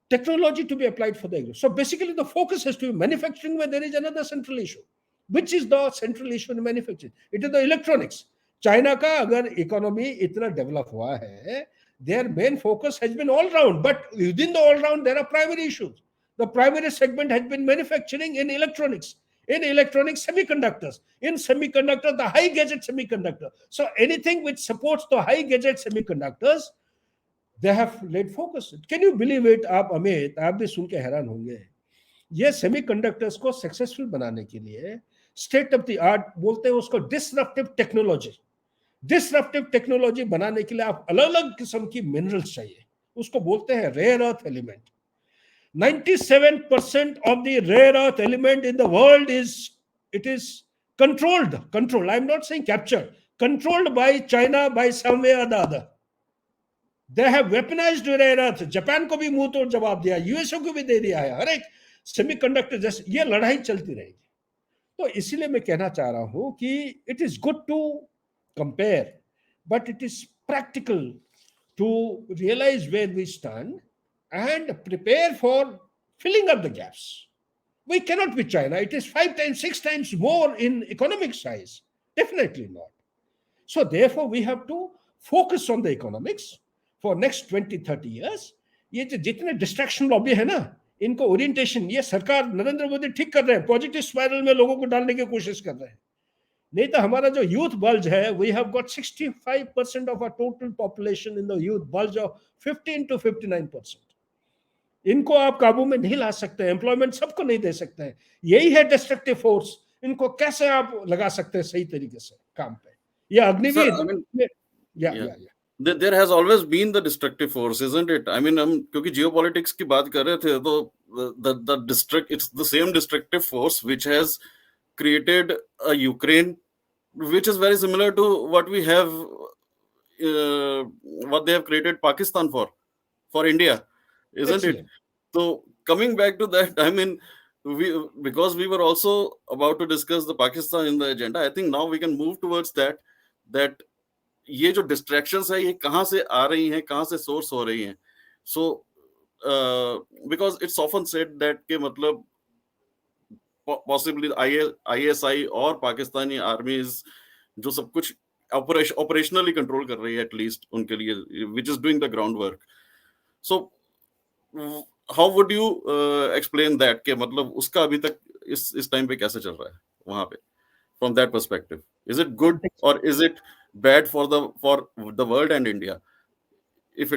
technology to be applied for the agriculture. So basically the focus has to be manufacturing, where there is another central issue. Which is the central issue in manufacturing? It is the electronics. China का अगर economy इतना develop हुआ है, their main focus has been all round, but within the all round there are primary issues. The primary segment has been manufacturing in electronics. In electronics, semiconductors. In semiconductor, the high gadget semiconductor. So anything which supports the high gadget semiconductors, they have laid focus. Can you believe it? आप अमित, आप भी सुन के हैरान होंगे, ये semiconductors को successful बनाने के लिए स्टेट ऑफ द आर्ट बोलते हैं उसको, डिसरप्टिव टेक्नोलॉजी। डिसरप्टिव टेक्नोलॉजी बनाने के लिए आप अलग अलग किस्म की मिनरल्स चाहिए, उसको बोलते हैं rare earth element. 97% of the rare earth element in the world is controlled. I'm not saying captured, controlled by China by some way or the other. They have weaponized rare earth. Japan को भी मुंह तोड़ जवाब दिया, USO को भी दे दिया है। हर एक सेमीकंडक्टर जैसे ये लड़ाई चलती रहेगी। तो इसीलिए मैं कहना चाह रहा हूं कि it is good to compare, but it is practical to realise where we stand and prepare for filling up the gaps. We cannot be China. It is 5 times, 6 times more in economic size. Definitely not. So therefore, we have to focus on the economics for next 20-30 years. ये जो जितने distraction lobby है ना, इनको orientation ये सरकार नरेंद्र मोदी ठीक कर रहे हैं, पॉजिटिव स्पाइरल में लोगों को डालने की कोशिश कर रहे हैं। नहीं तो हमारा जो यूथ बल्ज है, we have got 65% of our total population in the youth bulge of 15 to 59%। इनको आप काबू में नहीं ला सकते, एम्प्लॉयमेंट सबको नहीं दे सकते हैं। यही है डिस्ट्रक्टिव फोर्स, इनको कैसे आप लगा सकते हैं सही तरीके से काम पे? ये Agniveer there has always been the destructive force, isn't it? I mean, क्योंकि geopolitics की बात कर रहे थे, तो it's the same destructive force which has created a Ukraine which is very similar to what we have, what they have created Pakistan for India, isn't Excellent. It? So coming back to that, I mean, because we were also about to discuss the Pakistan in the agenda, I think now we can move towards that ये जो distractions है, ये कहाँ से आ रही हैं, कहाँ से source हो रही हैं? So because it's often said that के मतलब possibly ISI और पाकिस्तानी armies जो सब कुछ operationally control कर रही है, at least उनके लिए, which is doing the groundwork. So how would you explain that कि मतलब उसका अभी तक इस time पे कैसे चल रहा है वहाँ पे, from that perspective? Is it good or is it bad for the world and India if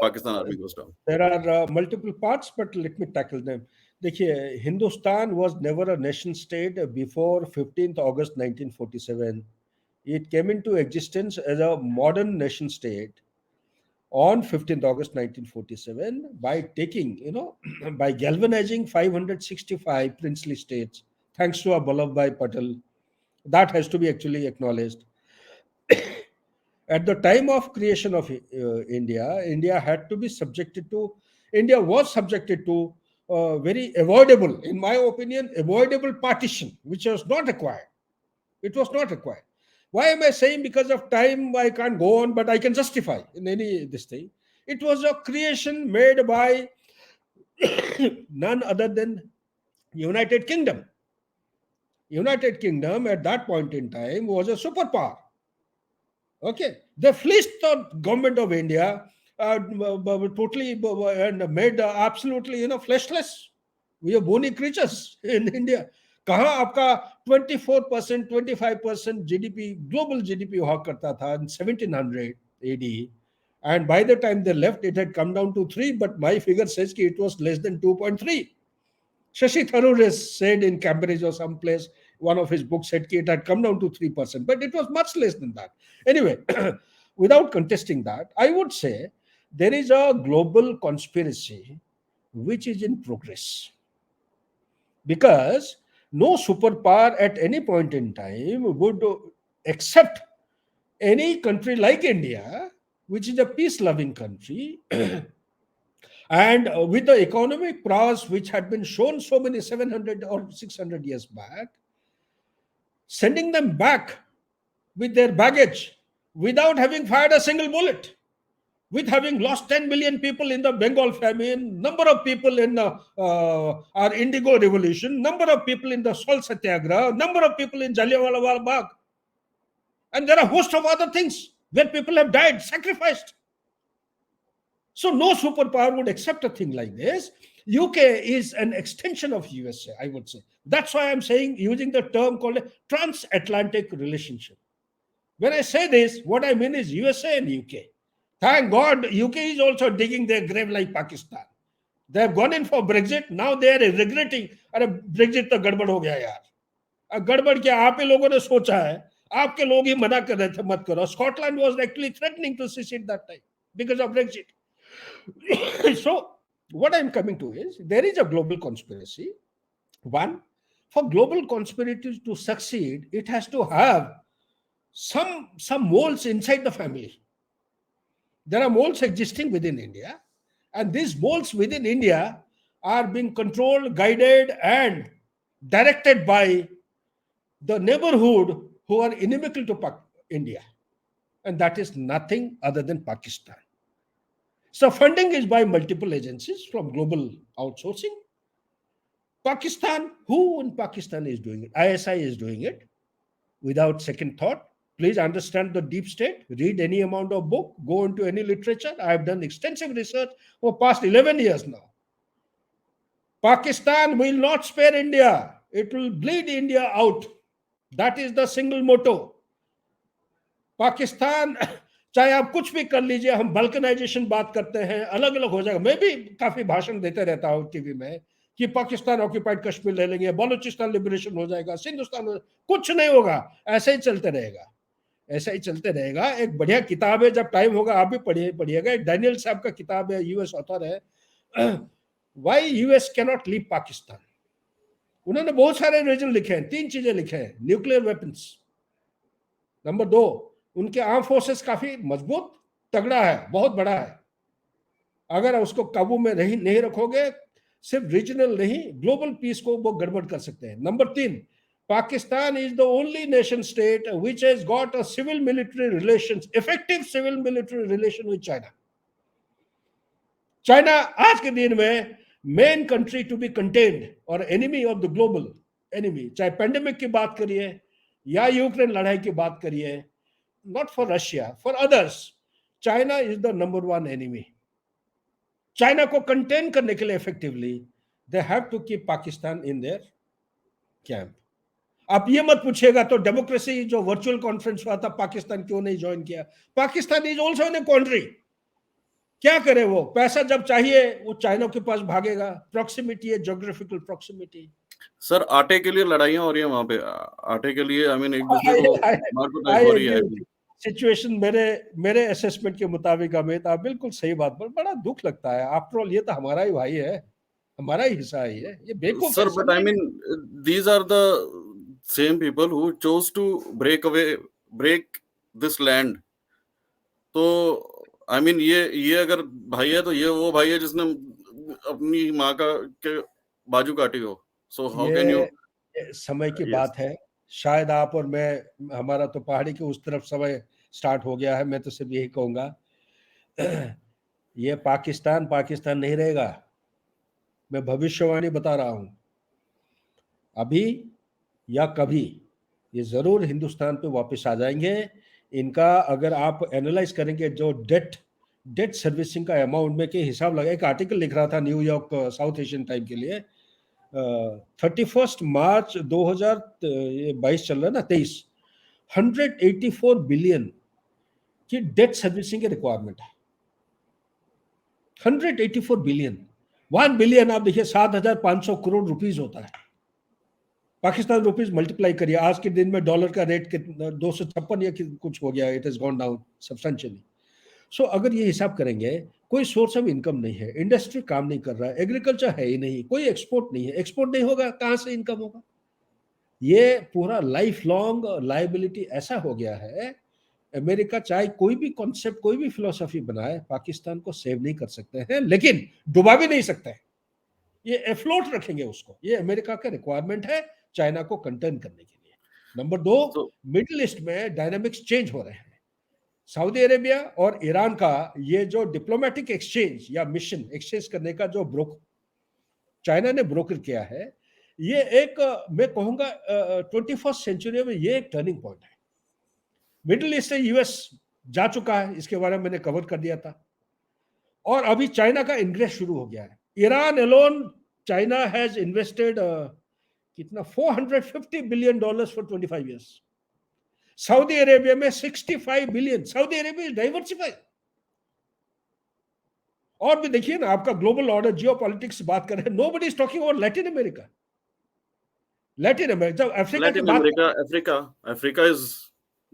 Pakistan army goes down? There are multiple parts, but let me tackle them. देखिए, Hindustan was never a nation state before 15th August 1947. It came into existence as a modern nation state on 15th August 1947 by taking, by galvanizing 565 princely states, thanks to Vallabhbhai Patel. That has to be actually acknowledged. At the time of creation of India was subjected to very avoidable, in my opinion, avoidable partition, which was not required. It was not required. Why am I saying? Because of time, I can't go on, but I can justify in any this thing. It was a creation made by none other than United Kingdom. United Kingdom at that point in time was a superpower. Okay, they fleeced the government of India totally and made absolutely fleshless. We are bony creatures in India. कहाँ आपका 24%, 25% GDP, global GDP हुआ करता था in 1700 AD, and by the time they left, it had come down to 3. But my figure says that it was less than 2.3. Shashi Tharoor has said in Cambridge or someplace, one of his books said it had come down to 3%, but it was much less than that. Anyway, without contesting that, I would say there is a global conspiracy which is in progress, because no superpower at any point in time would accept any country like India, which is a peace-loving country, and with the economic prowess which had been shown so many 700 or 600 years back, sending them back with their baggage without having fired a single bullet, with having lost 10 million people in the Bengal famine, number of people in our Indigo revolution, number of people in the Salt Satyagraha, number of people in Jallianwala Bagh. And there are a host of other things where people have died, sacrificed. So no superpower would accept a thing like this. UK is an extension of USA, I would say. That's why I'm saying, using the term called a transatlantic relationship. When I say this, what I mean is USA and UK. Thank God, UK is also digging their grave like Pakistan. They have gone in for Brexit. Now they are regretting, अरे Brexit तो गड़बड़ हो गया यार. गड़बड़ क्या आप ही लोगों ने सोचा है, आपके लोग ही मना कर रहे थे मत करो. Scotland was actually threatening to secede that time because of Brexit. So what I'm coming to is, there is a global conspiracy. One, for global conspiracy to succeed, it has to have some moles inside the family. There are moles existing within India, and these moles within India are being controlled, guided, and directed by the neighborhood who are inimical to India, and that is nothing other than Pakistan. So funding is by multiple agencies from global outsourcing. Pakistan, who in Pakistan is doing it? ISI is doing it without second thought. Please understand the deep state. Read any amount of book, go into any literature. I have done extensive research for past 11 years now. Pakistan will not spare India. It will bleed India out. That is the single motto. Pakistan, चाहे आप कुछ भी कर लीजिए, हम vulcanisation बात करते हैं, अलग अलग हो जाएगा. मैं भी काफी भाषण देते रहता हूँ टीवी में कि पाकिस्तान ऑक्यूपाइड कश्मीर ले लेंगे, बलूचिस्तान लिबरेशन हो जाएगा, सिंधुस्तान कुछ नहीं होगा. ऐसे ही चलते रहेगा, ऐसा ही चलते रहेगा. एक बढ़िया किताब है, जब टाइम होगा आप भी पढ़िएगा. डैनियल साहब का किताब है, यूएस ऑथर है, why US can not leave Pakistan. उन्होंने बहुत सारे रीजन लिखे हैं. 3 चीजें लिखे हैं. न्यूक्लियर वेपन्स, नंबर 2, उनके आर्म फोर्सेस काफी मजबूत तगड़ा है, बहुत बड़ा है. अगर उसको काबू में नहीं रखोगे, सिर्फ रीजनल नहीं, ग्लोबल पीस को वो गड़बड़ कर सकते हैं. Number 3, Pakistan is the only nation state which has got a civil military relations, effective civil military relation with China. China आज के दिन में main country to be contained और enemy of the global enemy, चाहे pandemic की बात करिए या यूक्रेन लड़ाई की बात करिए, not for Russia, for others, China is the number 1 enemy. China को contain करने के लिए effectively, they have to keep Pakistan in their camp. आप ये मत पूछिएगा तो डेमोक्रेसी जो वर्चुअल कॉन्फ्रेंस हुआ था, पाकिस्तान क्यों नहीं ज्वाइन किया. Pakistan is also in a country. क्या करे वो? पैसा जब चाहिए वो चाइना के पास भागेगा. प्रॉक्सिमिटी है, ज्योग्राफिकल प्रॉक्सिमिटी. सर आटे के लिए लड़ाइयां हो रही है वहां पे, आटे के लिए. आई मीन एक दूसरे को मारकुटाई हो रही है. सिचुएशन मेरे असेसमेंट के मुताबिक अमित, आप बिल्कुल सही बात पर, बड़ा दुख लगता है. आफ्टर ऑल ये तो हमारा ही भाई है, हमारा ही हिस्सा है ये बेवकूफ. Sir but I mean these are the same people who chose to break this land. तो आई मीन ये अगर भाई है तो ये वो भाई है जिसने अपनी माँ का के बाजू काटी हो, सो हाउ कैन यू? ये समय की यस। बात है। शायद आप और मैं, हमारा तो पहाड़ी के उस तरफ समय स्टार्ट हो गया है। मैं तो सिर्फ यही कहूंगा, ये पाकिस्तान पाकिस्तान नहीं रहेगा। मैं भविष्यवाणी बता रहा हूं, अभी या कभी ये जरूर हिंदुस्तान पे वापस आ जाएंगे। इनका अगर आप एनालाइज करेंगे, जो डेट सर्विसिंग का अमाउंट में के हिसाब लगा, एक आर्टिकल लिख रहा था न्यूयॉर्क साउथ एशियन टाइम के लिए, 31 मार्च 2022 चल रहा है ना, 23, 184 बिलियन की डेट सर्विसिंग की रिक्वायरमेंट है। 184 बिलियन, 1 बिलियन आप देखिए 7,500 करोड़ रुपीज होता है। पाकिस्तान रुपीज मल्टीप्लाई करिए, आज के दिन में डॉलर का रेट कितना, 256 या कुछ हो गया, it is gone down substantially. So अगर ये हिसाब करेंगे, कोई सोर्स ऑफ इनकम नहीं है, इंडस्ट्री काम नहीं कर रहा है, एग्रीकल्चर है ही नहीं, कोई एक्सपोर्ट नहीं है, एक्सपोर्ट नहीं होगा कहां से इनकम होगा? ये पूरा लाइफ लॉन्ग लाइबिलिटी ऐसा हो गया है। अमेरिका चाहे कोई भी कॉन्सेप्ट, कोई भी फिलोसफी बनाए, पाकिस्तान को सेव नहीं कर सकते हैं, लेकिन डुबा भी नहीं सकते हैं। ये एफ्लोट रखेंगे उसको। ये अमेरिका का रिक्वायरमेंट है चाइना को कंटेन करने के लिए। नंबर 2, तो मिडिल ईस्ट में डायनामिक्स चेंज हो रहे हैं। सऊदी अरेबिया और ईरान का ये जो डिप्लोमेटिक एक्सचेंज या मिशन एक्सचेंज करने का जो चाइना ने ब्रोकर किया है, ये एक, मैं कहूंगा 21st सेंचुरी में ये एक टर्निंग पॉइंट है। मिडिल ईस्ट से यूएस जा चुका है, इसके बारे में मैंने कवर कर दिया था, और अभी चाइना का इन्ग्रेस शुरू हो गया है। Iran alone, China has invested कितना, $450 billion for 25 years. Saudi Arabia में 65 billion. Saudi Arabia is diversified. और भी देखिए ना, आपका ग्लोबल ऑर्डर, जियो पॉलिटिक्स बात कर रहे हैं, nobody is talking about Latin America. Latin America, जब अफ्रीका की लैटिन बात, America, Africa, Africa is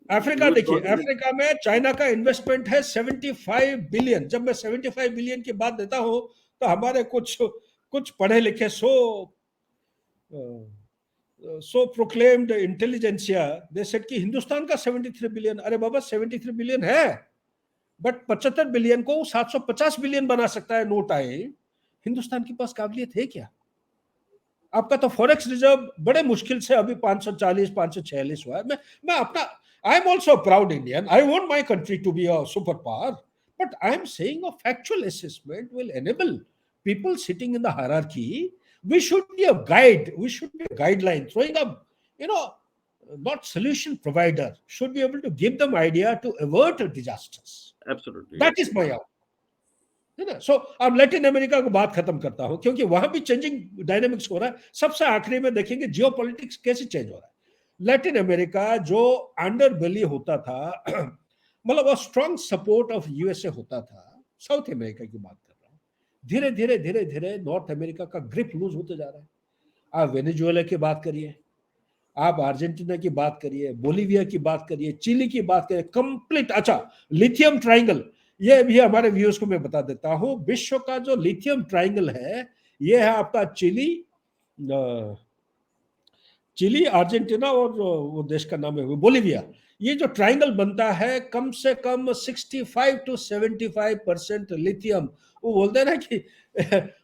Africa huge देखिए, कॉन्टिनेंट। अफ्रीका में चाइना का इन्वेस्टमेंट है 75 बिलियन। जब मैं 75 बिलियन की बात देता हूं, तो हमारे कुछ कुछ पढ़े लिखे सो प्रोक्लेम्ड इंटेलिजेंसिया दे सेड कि हिंदुस्तान का 73 बिलियन। अरे बाबा, 73 बिलियन है, बट 75 बिलियन को 750 बिलियन बना सकता है नो टाइम। हिंदुस्तान के पास काबिलियत है क्या? आपका तो फॉरेक्स रिजर्व बड़े मुश्किल से अभी 540 546 हुआ है। मैं अपना, I am also proud Indian, I want my country to be a super power, but I am saying a factual assessment will enable people sitting in the hierarchy. We should be a guide, we should be a guideline, throwing up, you know, not solution provider, should be able to give them idea to avert disasters. Absolutely, That yes. is my out, है ना। सो अब Latin America को बात खत्म करता हूं, क्योंकि वहां भी चेंजिंग डायनेमिक्स हो रहा है। सबसे आखिरी में देखेंगे जियो पॉलिटिक्स कैसे चेंज हो रहा है। लैटिन अमेरिका जो अंडर बेली होता था, मतलब स्ट्रॉन्ग सपोर्ट ऑफ यूएसए होता था, साउथ अमेरिका की बात कर रहा हूं, धीरे धीरे धीरे धीरे नॉर्थ अमेरिका का ग्रिप लूज होते जा रहा है। आप वेनेजुएला की बात करिए, आप अर्जेंटीना की बात करिए, बोलीविया की बात करिए, चिली की बात करिए, कंप्लीट। अच्छा, लिथियम ट्राइंगल, ये भी हमारे व्यूअर्स को मैं बता देता हूं, विश्व का जो लिथियम ट्राइंगल है, ये है आपका चिली, अर्जेंटीना और वो देश का नाम है बोलीविया। ये जो ट्राइंगल बनता है, कम से कम 65 to 75% लिथियम। वो बोलते हैं ना कि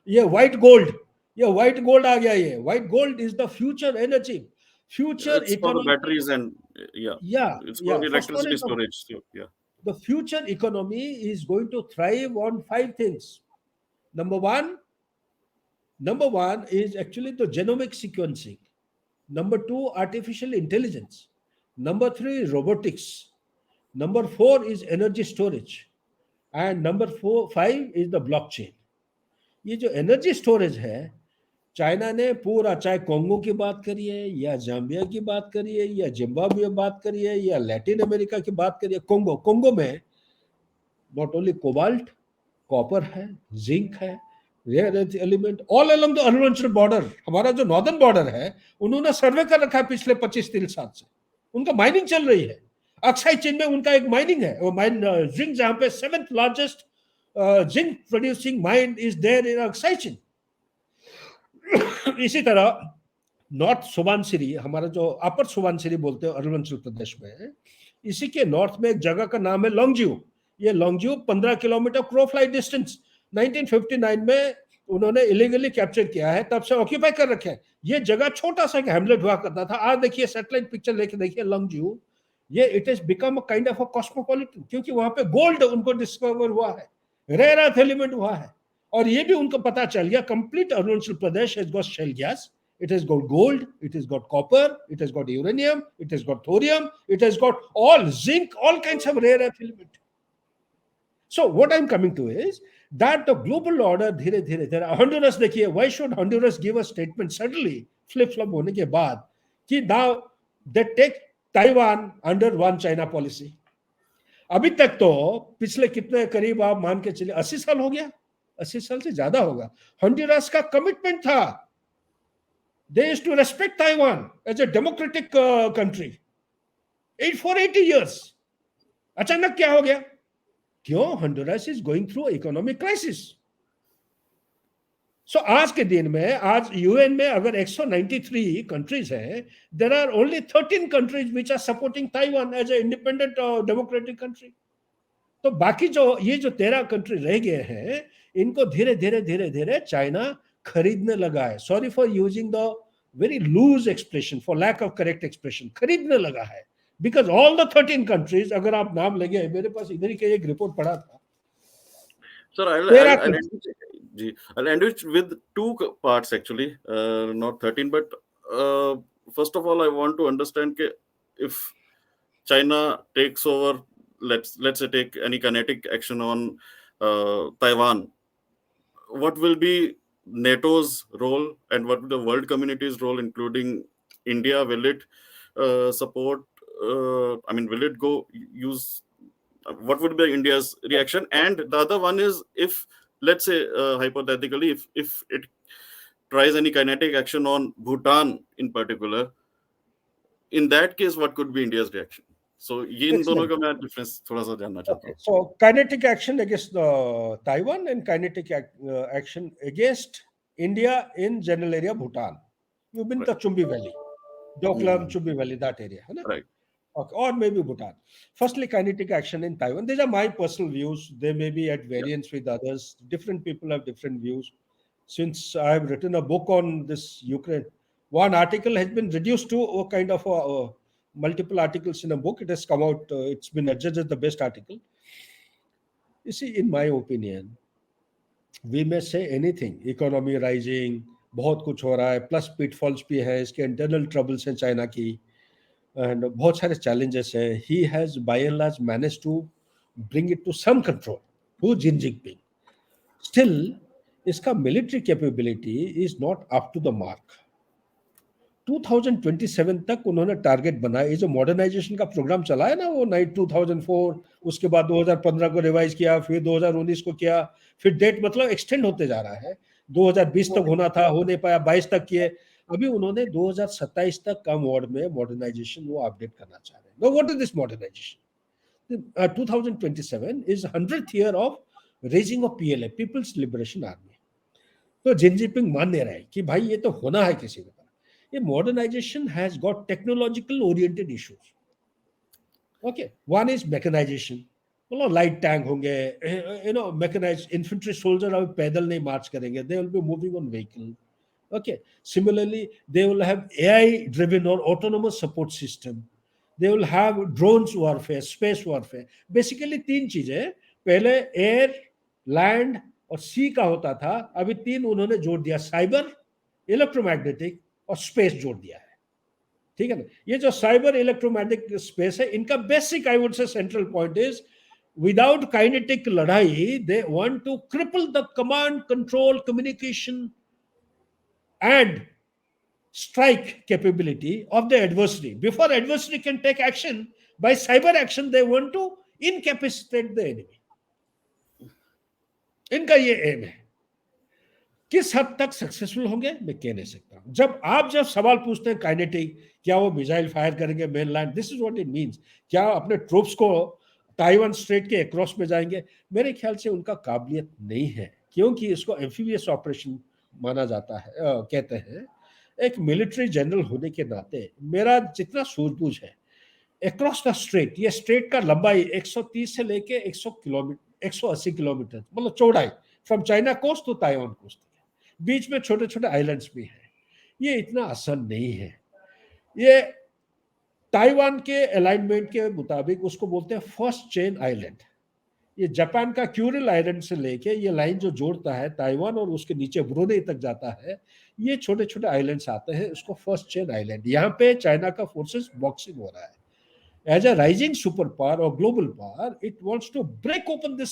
ये व्हाइट गोल्ड, ये व्हाइट गोल्ड आ गया, ये white gold is the future energy, future It's for the economy. batteries and yeah, Yeah, it's yeah, for for electricity storage of, storage. So, yeah, the future economy is going to thrive on 5 things. Number one, number one is actually the genomic sequencing. Number two, artificial intelligence. Number three, robotics. Number four is energy storage. And number five is the blockchain. ये जो energy storage है, China ने पूरा, चाहे Congo की बात करिए या जाम्बिया की बात करिए या जिम्बाब्वे बात करिए या लैटिन अमेरिका की बात करिए, कोंगो में नॉट ओनली कोबाल्ट, कॉपर है, जिंक है, rare earth element, all along the Arunachal border, हमारा जो नॉर्दर्न बॉर्डर है, उन्होंने सर्वे कर रखा है पिछले 25-30 साल से। उनका माइनिंग चल रही है। अक्साई चीन में उनका एक माइनिंग है, वो माइन जिंक, जहां पे 7th largest zinc producing mine is there in Aksai Chin. इसी तरह नॉर्थ सुबानसिरी, हमारा जो अपर सुबानसिरी बोलते हैं अरुणाचल प्रदेश में, इसी के नॉर्थ में एक जगह का नाम है लॉन्गज्यू। ये लॉन्गज्यू 15 किलोमीटर क्रो फ्लाइट डिस्टेंस, 1959 में उन्होंने इलीगली कैप्चर किया है, तब से ऑक्यूपाई कर रखे हैं। ये जगह छोटा सा हेमलेट हुआ करता था, आज देखिए सैटेलाइट पिक्चर लेके देखिए लंगजू, ये it is become a kind of a cosmopolitan, क्योंकि वहां पे गोल्ड उनको डिस्कवर हुआ है, रेयर अर्थ एलिमेंट हुआ है, और ये भी उनको पता चल गया complete Arunachal Pradesh has got shell gas, it has got gold, it has got copper, it has got uranium, it has got thorium, it has got all zinc, all kinds of rare earth element. So what I'm coming to is that the global order धीरे धीरे धीरे Honduras देखिए, why should Honduras give a statement suddenly flip flop होने के बाद कि now they take Taiwan under one China policy? अभी तक तो पिछले कितने करीब आप मान के चलिए 80 साल हो गया, 80 साल से ज्यादा होगा, हॉन्डुरास का कमिटमेंट था, they used to respect Taiwan as a democratic country for 80 years. अचानक क्या हो गया? क्यों? Honduras is going through economic crisis. So आज के दिन में, आज यूएन में अगर 193 कंट्रीज हैं, there are only 13 countries which are supporting Taiwan as an independent democratic country. तो बाकी जो ये जो 13 कंट्री रह गए हैं, इनको धीरे धीरे धीरे धीरे चाइना खरीदने लगा है. Sorry for using the very loose expression, for lack of correct expression, खरीदने लगा है. बिकॉज ऑल द 13 कंट्रीज, अगर आप नाम लगे, मेरे पास इधर ही एक रिपोर्ट पढ़ा था. Sir, I'll end it with two parts actually, not 13, but first of all, I want to understand that if China takes over, let's say take any kinetic action on Taiwan, what will be NATO's role and what will the world community's role, including India? Will it support? Will it go use? What would be India's reaction? And the other one is, if let's say hypothetically, if it tries any kinetic action on Bhutan in particular, in that case, what could be India's reaction? So ये इन दोनों का मैं difference थोड़ा सा जानना चाहता हूँ. So kinetic action against Taiwan and kinetic action against India in general area Bhutan. You've been to Chumbi Valley, Doklam, Chumbi Valley, that area, है ना? Right. Okay. Or maybe Bhutan. Firstly, kinetic action in Taiwan. These are my personal views. They may be at variance with others. Different people have different views. Since I have written a book on this Ukraine, one article has been reduced to a kind of multiple articles in a book. It has come out. It's been adjudged as the best article. You see, in my opinion, we may say anything. Economy rising, बहुत कुछ हो रहा है. Plus pitfalls भी है. इसके internal troubles हैं China की. And बहुत सारे challenges है. He has by and large managed to bring it to some control. Who Xi Jinping? Still, इसका military capability is not up to the mark. 2027 तक उन्होंने टारगेट बनाया. ये जो मॉडर्नाइजेशन का प्रोग्राम चला है ना, वो 2004, उसके बाद 2015 को रिवाइज किया, फिर 2019 को किया, फिर डेट मतलब एक्सटेंड होते जा रहा है. 2020 तक होना था, हो नहीं पाया, 22 तक किए. अभी उन्होंने 2027 तक कम वर्ड में मॉडर्नाइजेशन वो अपडेट करना चाह रहे हैं. No, what is this modernisation? 2027 is 100th year of raising of PLA, people's liberation army. तो जिन जिनपिंग मान नहीं रहा है कि भाई ये तो होना है किसी को. ये modernization has got technological oriented issues. Okay, one is mechanization. Light tank होंगे, mechanized infantry soldier अब पैदल नहीं मार्च करेंगे. They will be moving on vehicle. Okay. Similarly, they will have AI driven or autonomous support system. They will have drones warfare, space warfare. Basically तीन चीजें, पहले air, land और सी का होता था. अभी तीन उन्होंने जोड़ दिया, साइबर, इलेक्ट्रोमैग्नेटिक और स्पेस जोड़ दिया है. ठीक है ना? ये जो साइबर इलेक्ट्रोमैग्नेटिक स्पेस है, इनका basic I would say central point is, without kinetic लड़ाई they want to cripple the command, control, communication and strike capability of the adversary. Before adversary can take action, by cyber action they want to incapacitate the enemy. इनका ये M है. किस हद तक successful होंगे मैं कह नहीं सकता. जब सवाल पूछते हैं काइनेटिक, क्या वो मिसाइल फायर करेंगे mainland, this is what it means. क्या अपने ट्रूप्स को ताइवान स्ट्रेट के अक्रॉस में जाएंगे? मेरे ख्याल से उनका काबिलियत नहीं है, क्योंकि इसको एम्फीबियस ऑपरेशन माना जाता है. कहते हैं एक मिलिट्री जनरल होने के नाते मेरा जितना सूझबूझ है, अक्रॉस द स्ट्रेट, ये स्ट्रेट का लंबाई 130 से लेके 180 किलोमीटर, मतलब चौड़ाई, from China coast to Taiwan coast. बीच में छोटे छोटे आइलैंड्स भी हैं। ये इतना आसान नहीं है। ये ताइवान के अलाइनमेंट के मुताबिक उसको बोलते हैं फर्स्ट चेन आइलैंड। ये जापान का क्यूरिल आइलैंड से लेके ये लाइन जो जोड़ता है ताइवान और उसके नीचे ब्रुनेई तक जाता है, ये छोटे छोटे आइलैंड्स आते हैं, उसको फर्स्ट चेन आइलैंड। यहाँ पे चाइना का फोर्सेस बॉक्सिंग हो रहा है। As a rising superpower or global power, it wants to break open this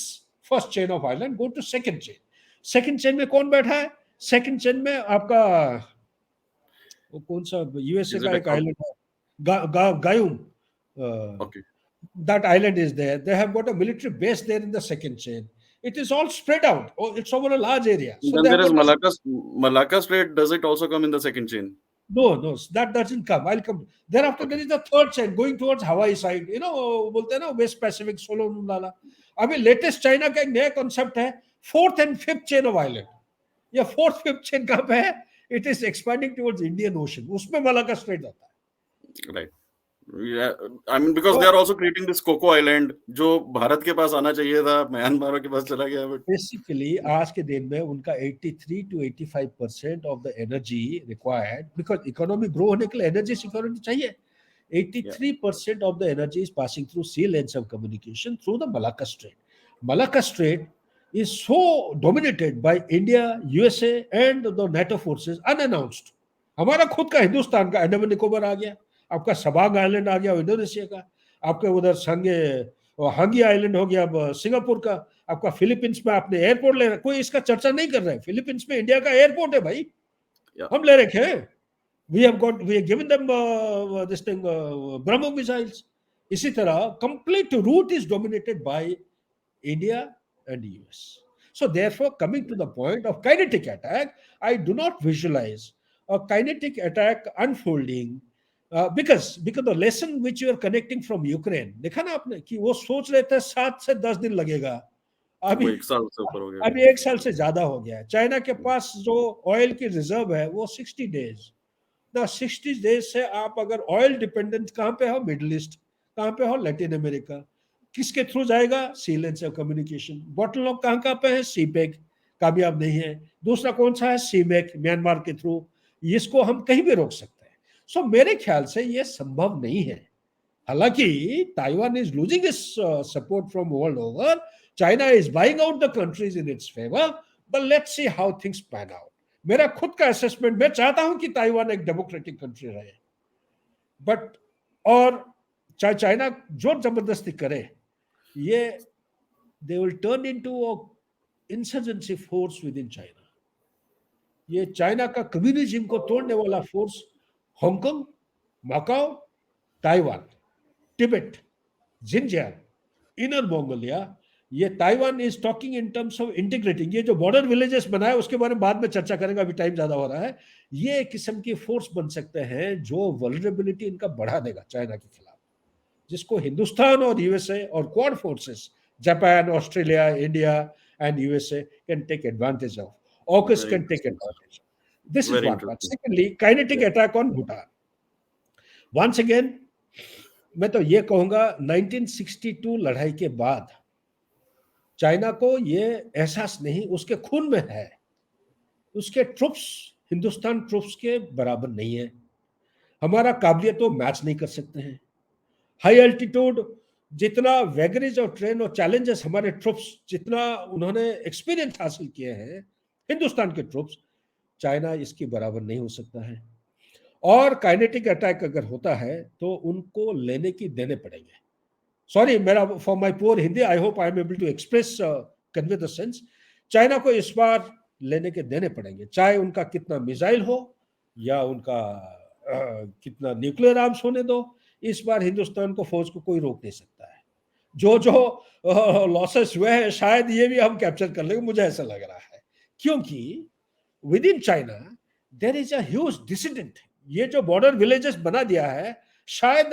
first chain of island, go to second chain. Second chain में कौन बैठा है? Second chain में आपका वो कौन सा यूएसए Is का it a एक आइलैंड है, गायूम। okay? That island is there. They have got a military base there in the second chain. It is all spread out. Oh, it's over a large area. So Then they there have is got a Malacca Strait. Does it also come in the second chain? no, that doesn't come. I'll come. Thereafter, Okay. there is the third chain going towards Hawaii side. You know, बोलते हैं ना waste Pacific सोलोन लाला। अभी latest China का एक नया concept है fourth and fifth chain of island. ये fourth fifth chain कहाँ पे है? It is expanding towards Indian ocean, उसमें मलाका स्ट्रेट आता है। Right. Yeah, I mean because they तो are also creating this Coco Island, जो भारत के पास आना चाहिए था, म्यांमार के पास चला गया। But बेसिकली आज के दिन में उनका 83 to 85% of the energy required, because economy grow होने के लिए एनर्जी सिक्योरिटी चाहिए। yeah, 83% of the energy is passing through sea lanes of communication through the Malacca Strait. Malacca Strait is so dominated by India, USA and the NATO forces unannounced. हमारा खुद का हिंदुस्तान का अंडमान निकोबार आ गया, आपका सबांग आइलैंड आ गया Indonesia का, आपके उधर संगे हांगी आइलैंड हो गया अब सिंगापुर का, आपका फिलीपींस में आपने एयरपोर्ट ले रहा, कोई इसका चर्चा नहीं कर रहा है। फिलीपींस में इंडिया का एयरपोर्ट है भाई, yeah. हम ले रखे हैं। we have given them this thing Brahmo missiles. इसी तरह complete route is dominated by India and US. So therefore, coming to the point of kinetic attack, I do not visualize a kinetic attack unfolding because the lesson which you are connecting from Ukraine, देखा ना आपने कि वो सोच रहे थे 7 से 10 दिन लगेगा, वो अभी 1 साल से ऊपर हो गया। अभी 1 साल से ज्यादा हो गया है। चाइना के पास जो ऑयल की रिजर्व है वो 60 डेज। ना 60 डेज से आप अगर ऑयल डिपेंडेंट कहाँ पे हो? मिडिल ईस्ट, कहाँ पे हो? Latin America. किसके थ्रू जाएगा? Sea lanes of communication. Bottle lock कहाँ पे है? सीपेक, कामयाब नहीं है। दूसरा कौन सा है? सीमेक, म्यांमार के थ्रू। इसको हम कहीं भी रोक सकते हैं। सो मेरे ख्याल से ये संभव नहीं है। हालांकि Taiwan is losing its support from world over, China is buying out the countries in its favour, but let's see how things pan out. मेरा खुद का असेसमेंट, मैं चाहता हूं कि ताइवान एक डेमोक्रेटिक कंट्री रहे, बट और चाहे चाइना जोर जबरदस्ती करे, ये they will turn into insurgency force within China. ये चाइना का कम्युनिज्म को तोड़ने वाला force Hong Kong, Macao, Taiwan, Tibet, Xinjiang, inner Mongolia, ये Taiwan is talking in terms of integrating. ये जो बॉर्डर विलेजेस बनाए उसके बारे में बाद में चर्चा करेंगे, अभी टाइम ज्यादा हो रहा है। ये एक किस्म की फोर्स बन सकते हैं जो वल्नरेबिलिटी इनका बढ़ा देगा चाइना के खिलाफ, जिसको हिंदुस्तान और यूएसए और Quad forces, Japan, Australia, India and USA can take advantage of. AUKUS Very can take interesting. Advantage. This is Very one part. interesting. Secondly, kinetic Yeah. Attack on Bhutan. Once again मैं तो ये कहूंगा 1962 लड़ाई के बाद China को ये एहसास नहीं, उसके खून में है, उसके ट्रुप्स हिंदुस्तान ट्रुप्स के बराबर नहीं है। हमारा काबिलियत तो मैच नहीं कर सकते हैं। हाई एल्टीट्यूड जितना वैगरेज और ट्रेन और चैलेंजेस हमारे ट्रुप्स जितना उन्होंने एक्सपीरियंस हासिल किए हैं हिंदुस्तान के ट्रुप्स, चाइना इसकी बराबर नहीं हो सकता है। और काइनेटिक अटैक अगर होता है तो उनको लेने की देने पड़ेंगे। सॉरी मेरा for my poor Hindi, I hope I am able to express convey the sense. China को इस बार लेने के देने पड़ेंगे, चाहे उनका कितना मिसाइल हो या उनका कितना न्यूक्लियर आर्म्स होने दो। इस बार हिंदुस्तान को फौज को कोई रोक नहीं सकता है। जो जो लॉसेस हुए हैं शायद ये भी हम कैप्चर कर लेंगे, मुझे ऐसा लग रहा है, क्योंकि within China there is a huge dissident. ये जो बॉर्डर विलेजेस बना दिया है, शायद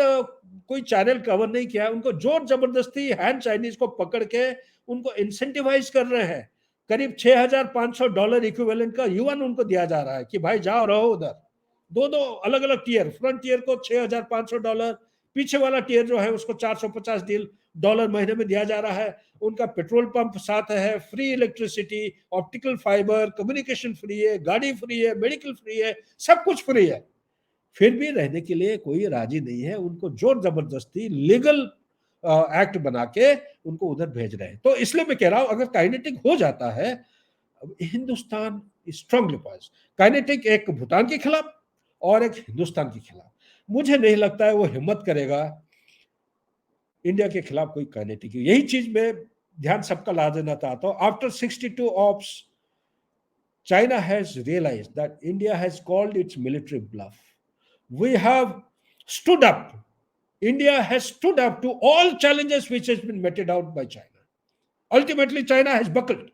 कोई चैनल कवर नहीं किया, उनको जोर जबरदस्ती हैंड चाइनीज को पकड़ के उनको इंसेंटिवाइज कर रहे हैं। करीब $6,500 इक्विवेलेंट का युआन उनको दिया जा रहा है कि भाई जाओ रहो उधर। दो दो अलग अलग टीयर, फ्रंट टीयर को $6,500, पीछे वाला टियर जो है उसको $450 महीने में दिया जा रहा है, उनका पेट्रोल पंप साथ है, free electricity, optical fibre, communication free है, गाड़ी फ्री है, मेडिकल फ्री है, सब कुछ फ्री है। फिर भी रहने के लिए कोई राजी नहीं है, उनको जोर जबरदस्ती लीगल एक्ट बना के उनको उधर भेज रहे हैं। तो इसलिए मैं कह रहा हूं, अगर काइनेटिक हो जाता है, हिंदुस्तान स्ट्रांगली पॉइज्ड। काइनेटिक एक भूटान के खिलाफ और एक हिंदुस्तान के खिलाफ, मुझे नहीं लगता है वो हिम्मत करेगा इंडिया के खिलाफ कोई काइनेटिक। यही चीज मैं ध्यान सबका ला देना चाहता हूं। After 62 ops, China has realized that India has called its military bluff. We have stood up. India has stood up to all challenges which has been meted out by China. Ultimately, China has buckled.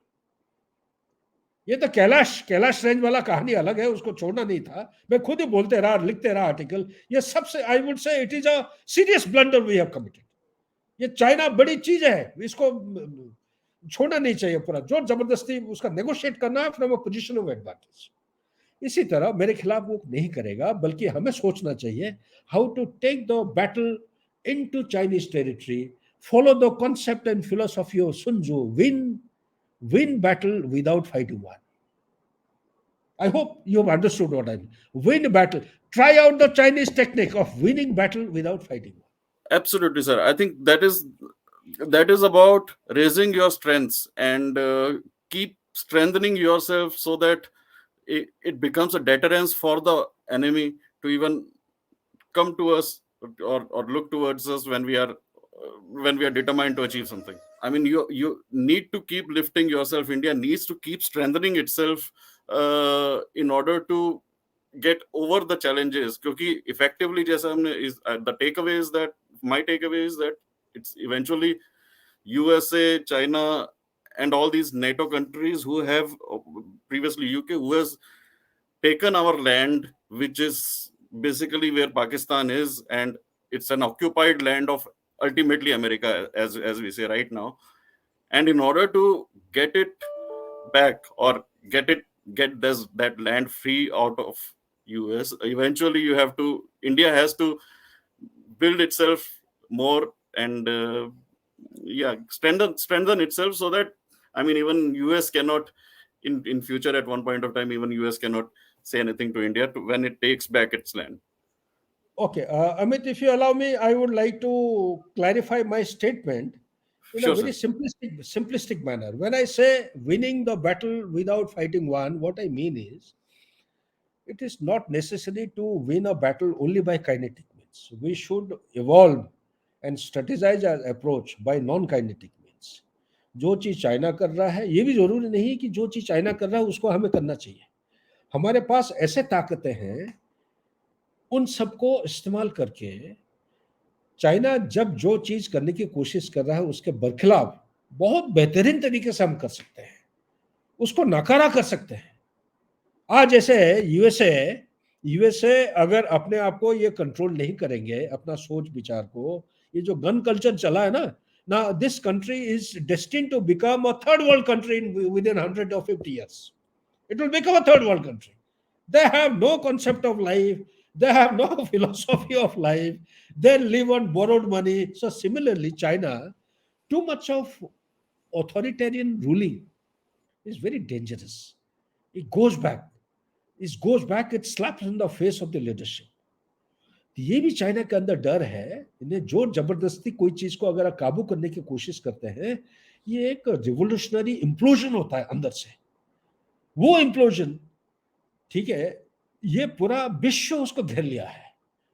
ये तो Kailash range वाला कहानी अलग है, उसको छोड़ना नहीं था। मैं खुद ही बोलते रहा, लिखते रहा आर्टिकल। ये सबसे, I would say it is a serious blunder we have committed. ये चाइना बड़ी चीज है, इसको छोड़ना नहीं चाहिए। पूरा जोर जबरदस्ती उसका नेगोशिएट करना है from a position of advantage. इसी तरह मेरे खिलाफ वो नहीं करेगा, बल्कि हमें सोचना चाहिए how to take the battle into Chinese territory, follow the concept and philosophy of sun Tzu, win battle without fighting one. I hope you have understood what I mean. Win battle. Try out the Chinese technique of winning battle without fighting one. Absolutely, sir. I think that is about raising your strengths and keep strengthening yourself so that it becomes a deterrence for the enemy to even come to us or look towards us when we are determined to achieve something. I mean, you need to keep lifting yourself. India needs to keep strengthening itself in order to get over the challenges. Because effectively, जैसा हमने the takeaway is that my takeaway is that it's eventually USA, China, and all these NATO countries who have previously UK, who has taken our land, which is basically where Pakistan is, and it's an occupied land of ultimately America, as we say right now. And in order to get it back or get that land free out of US, eventually India has to build itself more and strengthen itself, so that, I mean, even US cannot in future, at one point of time, even US cannot say anything to India when it takes back its land. Okay, Amit, if you allow me, I would like to clarify my statement in Sure, a very sir. simplistic manner. When I say winning the battle without fighting one, what I mean is it is not necessary to win a battle only by kinetic means. We should evolve and strategize our approach by non-kinetic means. जो चीज China कर रहा है, ये भी जरूरी नहीं कि जो चीज चाइना कर रहा है उसको हमें करना चाहिए। हमारे पास ऐसे ताकतें हैं, उन सबको इस्तेमाल करके चाइना जब जो चीज करने की कोशिश कर रहा है उसके बरखिलाफ बहुत बेहतरीन तरीके से हम कर सकते हैं, उसको नकारा कर सकते हैं। आज जैसे यूएसए अगर अपने आप को ये कंट्रोल नहीं करेंगे, अपना सोच विचार को, ये जो गन कल्चर चला है ना, this country is destined to become a third world country within 150 years. It will become a third world country. They have no concept of life. They have no philosophy of life. They live on borrowed money. So similarly, China, too much of authoritarian ruling is very dangerous. It goes back. It slaps in the face of the leadership. ये भी China के अंदर डर है। इन्हें जोर जबरदस्ती कोई चीज को अगर काबू करने की कोशिश करते हैं, ये एक रिवोल्यूशनरी इंप्लोजन होता है अंदर से। वो इंप्लोजन, ठीक है, ये पूरा विश्व उसको घेर लिया है।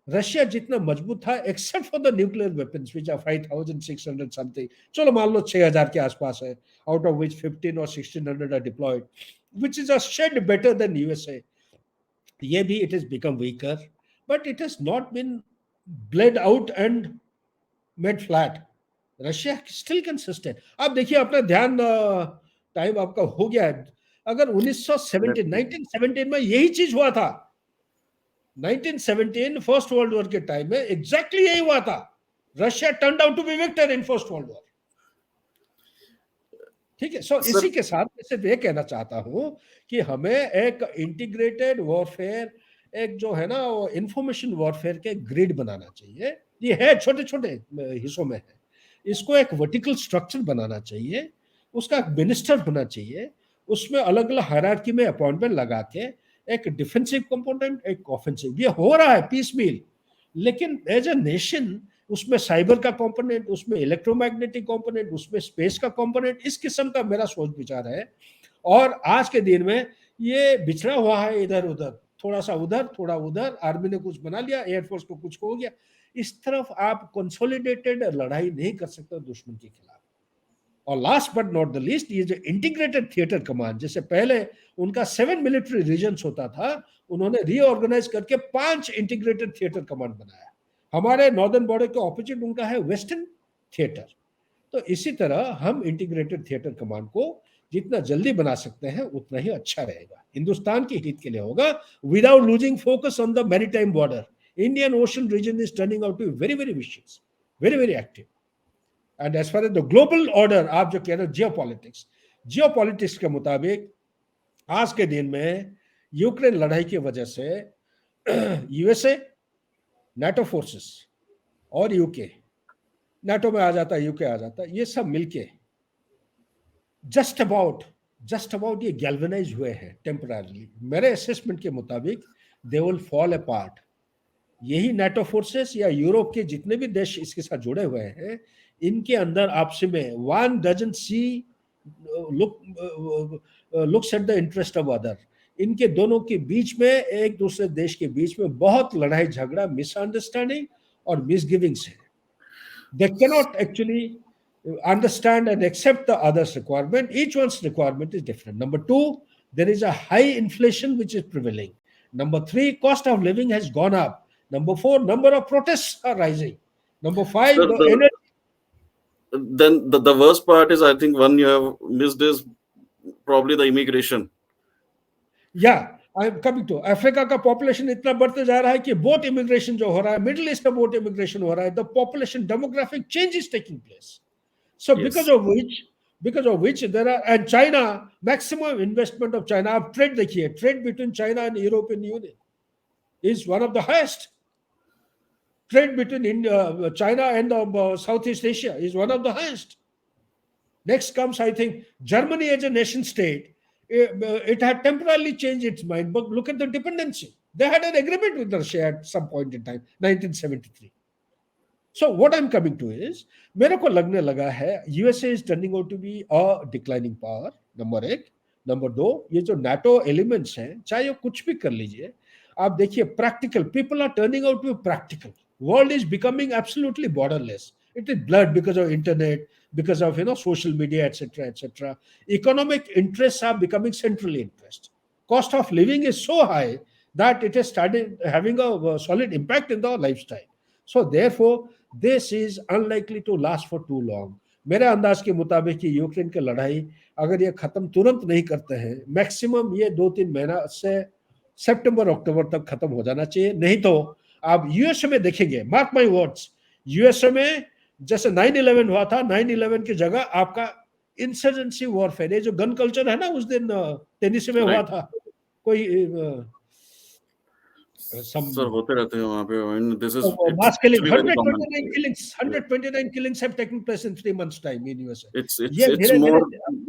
रशिया जितना मजबूत था, except for the nuclear weapons which are 5600 something, चलो मान लो 6000 के आसपास है, आउट ऑफ व्हिच 15 और 1600 are deployed, which is a shade better than USA. ये भी it is become weaker, but it has not been bled out and made flat. Russia still can sustain. आप देखिए, अपना ध्यान, टाइम आपका हो गया है। अगर 1917 में यही चीज हुआ था, 1917 फर्स्ट वर्ल्ड वॉर के टाइम में एग्जैक्टली यही हुआ था। Russia turned out to be victor in first world war. ठीक है, सो इसी के साथ मैं सिर्फ ये कहना चाहता हूं कि हमें एक इंटीग्रेटेड वॉरफेयर एक जो है ना वो इंफॉर्मेशन वॉरफेयर के ग्रिड बनाना चाहिए। ये है छोटे छोटे हिस्सों में है, इसको एक वर्टिकल स्ट्रक्चर बनाना चाहिए, उसका मिनिस्टर होना चाहिए, उसमें अलग अलग हायरार्की में अपॉइंटमेंट लगा के एक डिफेंसिव कंपोनेंट, एक ऑफेंसिव, ये हो रहा है पीस मील। लेकिन एज ए नेशन उसमें साइबर का कंपोनेंट, उसमें इलेक्ट्रोमैग्नेटिक कंपोनेंट, उसमें स्पेस का कंपोनेंट, इस किस्म का मेरा सोच विचार है। और आज के दिन में ये बिछड़ा हुआ है इधर उधर, थोड़ा सा उधर थोड़ा उधर, आर्मी ने कुछ बना लिया, एयरफोर्स को कुछ हो गया। इस तरफ आप कंसोलिडेटेड लड़ाई नहीं कर सकते दुश्मन के खिलाफ। और last but not the least, ये जो इंटीग्रेटेड थिएटर कमांड, जैसे पहले उनका 7 मिलिट्री रीजन्स होता था, उन्होंने रीऑर्गेनाइज करके 5 इंटीग्रेटेड थिएटर कमांड बनाया। हमारे नॉर्दर्न बॉर्डर के ऑपोजिट उनका है वेस्टर्न थिएटर। तो इसी तरह हम इंटीग्रेटेड थिएटर कमांड को जितना जल्दी बना सकते हैं उतना ही अच्छा रहेगा, हिंदुस्तान के हित के लिए होगा, without losing focus on the maritime border. Indian ocean region is turning out to very very vicious, very very active. And as far as the global order, आप जो कह रहे हो जियोपॉलिटिक्स के मुताबिक आज के दिन में यूक्रेन लड़ाई की वजह से यूएसए, नाटो फोर्सेस और यूके, नाटो में आ जाता है, यूके आ जाता है, ये सब मिलके जस्ट अबाउट ये गैल्वेनाइज हुए हैं टेम्पररीली। मेरे असेसमेंट के मुताबिक दे विल फॉल अपार्ट। यही नाटो फोर्सेस या यूरोप के जितने भी देश इसके साथ जुड़े हुए हैं, इनके अंदर आपस में one doesn't see looks at the interest of other. इनके दोनों के बीच में, एक दूसरे देश के बीच में बहुत लड़ाई झगड़ा, मिसअंडरस्टैंडिंग और मिसगिविंग्स है। They cannot actually understand and accept the other's requirement. Each one's requirement is different. Number two, there is a high inflation which is prevailing. Number three, cost of living has gone up. Number four, number of protests are rising. Number five, Sir, then the worst part is, I think one you have missed is probably the immigration. Yeah, I'm coming to Africa का population इतना बढ़ते जा रहा है कि boat immigration जो हो रहा है, मिडिल ईस्ट का बोट इमिग्रेशन हो रहा है, the population demographic change is taking place. So Yes. because of which there are, and China, maximum investment of China, आप trade देखिए, trade between China and European Union is one of the highest. Trade between India, China and Southeast Asia is one of the highest. Next comes, I think, Germany as a nation state. It had temporarily changed its mind, but look at the dependency. They had an agreement with Russia at some point in time, 1973. So what I'm coming to is, मेरे को लगने लगा है USA is turning out to be a declining power, number एक। Number दो, ये जो NATO elements हैं, चाहे वो कुछ भी कर लीजिए, आप देखिए practical, people are turning out to be practical. World is becoming absolutely borderless. It is blurred because of internet, because of social media, etc. Economic interests are becoming central interest. Cost of living is so high that it has started having a solid impact in the lifestyle. So therefore this is unlikely to last for too long. मेरे अंदाज के मुताबिक कि Ukraine की लड़ाई अगर ये खत्म तुरंत नहीं करते हैं, मैक्सिमम ये 2-3 महीना से सितंबर अक्टूबर तक खत्म हो जाना चाहिए। नहीं तो आप यूएसए में देखेंगे, मार्क माय वर्ड्स, यूएसए में जैसे 9/11 हुआ था, 9/11 की जगह आपका इंसर्जेंसी वॉरफेयर, ये जो गन कल्चर है ना, उस दिन टेनिसी में हुआ था, कोई सर होते रहते हैं वहां पे। This is mass killing, actually very common. 129 killings have taken place in 3 months time in USA. It's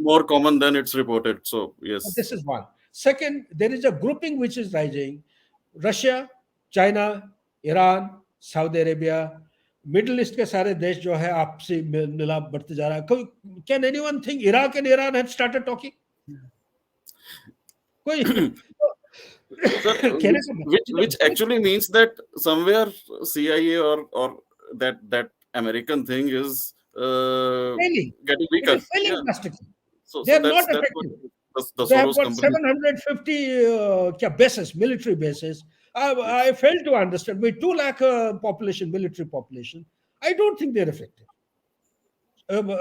more common than it's reported. So yes, this is one. Second, there is a grouping which is rising: Russia, China, Iran, Saudi Arabia, middle east के सारे देश जो है आपसी मिलाप बढ़ते जा रहा है। Can anyone think Iraq and Iran have started talking? कोई which actually means that somewhere CIA or that American thing is getting weaker. So they are not effective. They have got 750 bases, military bases. I fail to understand. With 2 lakh population, military population, I don't think they're effective.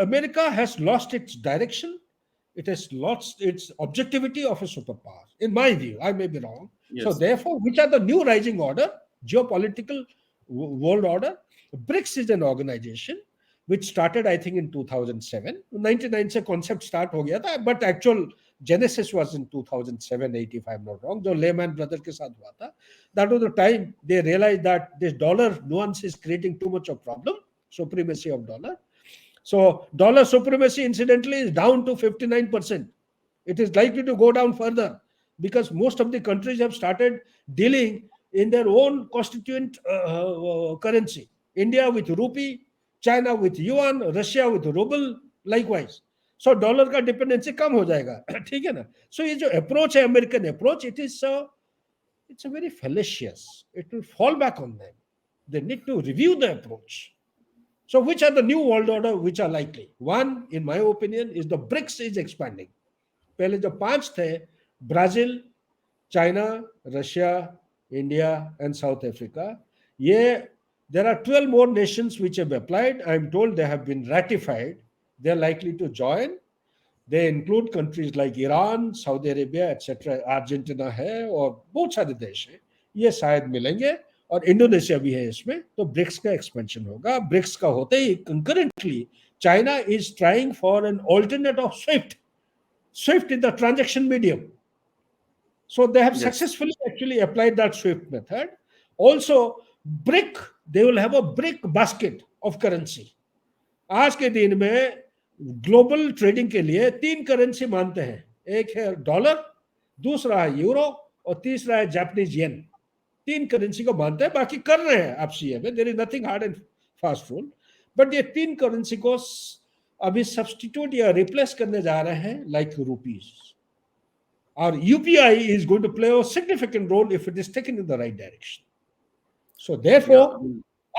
America has lost its direction. It has lost its objectivity of a superpower, in my view. I may be wrong. Yes. So therefore, which are the new rising order, geopolitical world order? BRICS is an organization which started, I think, in 2007. 99 से concept start हो गया था, but actual genesis was in 2007-8, if I'm not wrong, जो layman brother के साथ हुआ था। That was the time they realized that this dollar nuance is creating too much of problem, supremacy of dollar. So dollar supremacy, incidentally, is down to 59%. It is likely to go down further because most of the countries have started dealing in their own constituent currency. India with rupee, China with yuan, Russia with ruble, likewise. So dollar का dependency कम हो जाएगा, ठीक है ना. So ये जो approach है American approach, it's a very fallacious. It will fall back on them. They need to review the approach. So which are the new world order which are likely? One, in my opinion, is the BRICS is expanding. पहले जो 5 थे, Brazil, China, Russia, India, and South Africa. Yeah, there are 12 more nations which have applied. I'm told they have been ratified. They're likely to join. They include countries like Iran, Saudi Arabia, etc. Argentina है और बहुत सारे देश हैं. ये शायद मिलेंगे और इंडोनेशिया भी है इसमें. तो ब्रिक्स का एक्सपेंशन होगा. ब्रिक्स का होते ही concurrently China is trying for an alternate of SWIFT. SWIFT is the transaction medium. So they have successfully actually applied that SWIFT method. Also, BRIC, they will have a BRIC basket of currency. आज के दिन में global trading के लिए 3 currency मानते हैं. एक है डॉलर, दूसरा है यूरो और तीसरा है जापानीज येन. 3 करेंसी को मानते हैं. बाकी कर रहे हैं आप सीए में. There is nothing hard and fast rule. But ये 3 करेंसी को अभी सब्स्टिट्यूट या रिप्लेस करने जा रहे हैं like rupees. Our UPI is going to play a significant role if it is taken in the right direction. So therefore,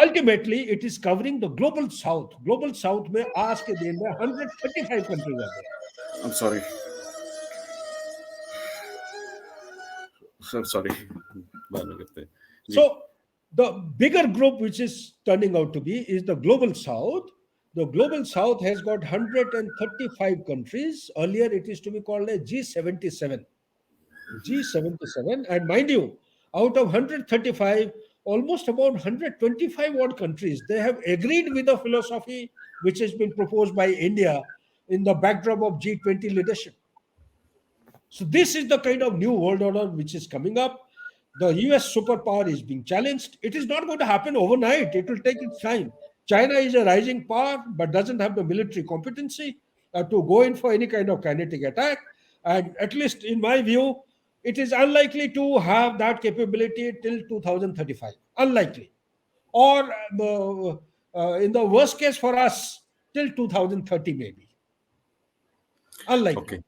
ultimately, it is covering the global south. Global south में आज के दिन में 135 countries are there. I'm sorry. I'm sorry. So the bigger group which is turning out to be is the global south. The global south has got 135 countries. Earlier, it is to be called a G77. G77, and mind you, out of 135, almost about 125 odd countries, they have agreed with the philosophy which has been proposed by India in the backdrop of G20 leadership. So this is the kind of new world order which is coming up. The US superpower is being challenged. It is not going to happen overnight. It will take its time. China is a rising power, but doesn't have the military competency to go in for any kind of kinetic attack. And at least in my view, it is unlikely to have that capability till 2035. Unlikely. Or in the worst case for us, till 2030 maybe. Unlikely. Okay.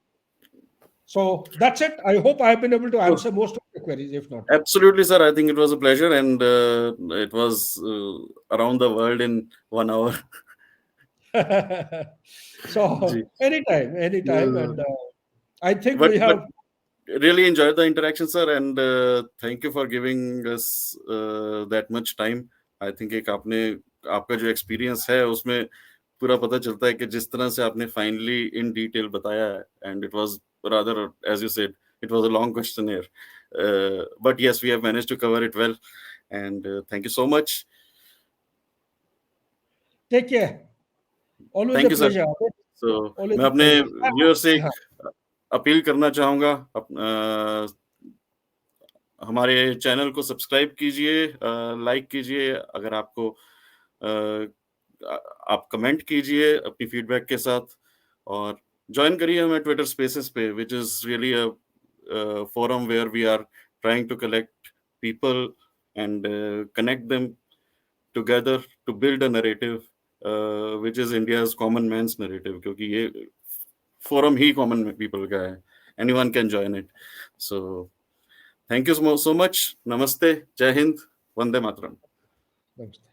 So that's it. I hope I have been able to answer most of the queries, if not. Absolutely, sir. I think it was a pleasure, and it was around the world in 1 hour. So anytime. And I think we have really enjoyed the interaction, sir, and thank you for giving us that much time. I think आपका जो experience है उसमें पूरा पता चलता है कि जिस तरह से आपने finally in detail बताया है, and it was rather, as you said, it was a long questionnaire, but yes, we have managed to cover it well, and thank you so much. Take care. Always Thank a you, sir. pleasure. So मैं अपने viewer से appeal करना चाहूँगा, हमारे channel को subscribe कीजिए, like कीजिए, अगर आपको आप कमेंट कीजिए अपनी फीडबैक के साथ, और ज्वाइन करिए हमें ट्विटर स्पेसेस पे, which is really a forum where we are trying to collect people and connect them together to build a narrative which is India's common man's narrative, क्योंकि ये फोरम ही common people का है. Anyone can join it. So thank you so much. Namaste. Jai Hind. Vande Mataram. Namaste.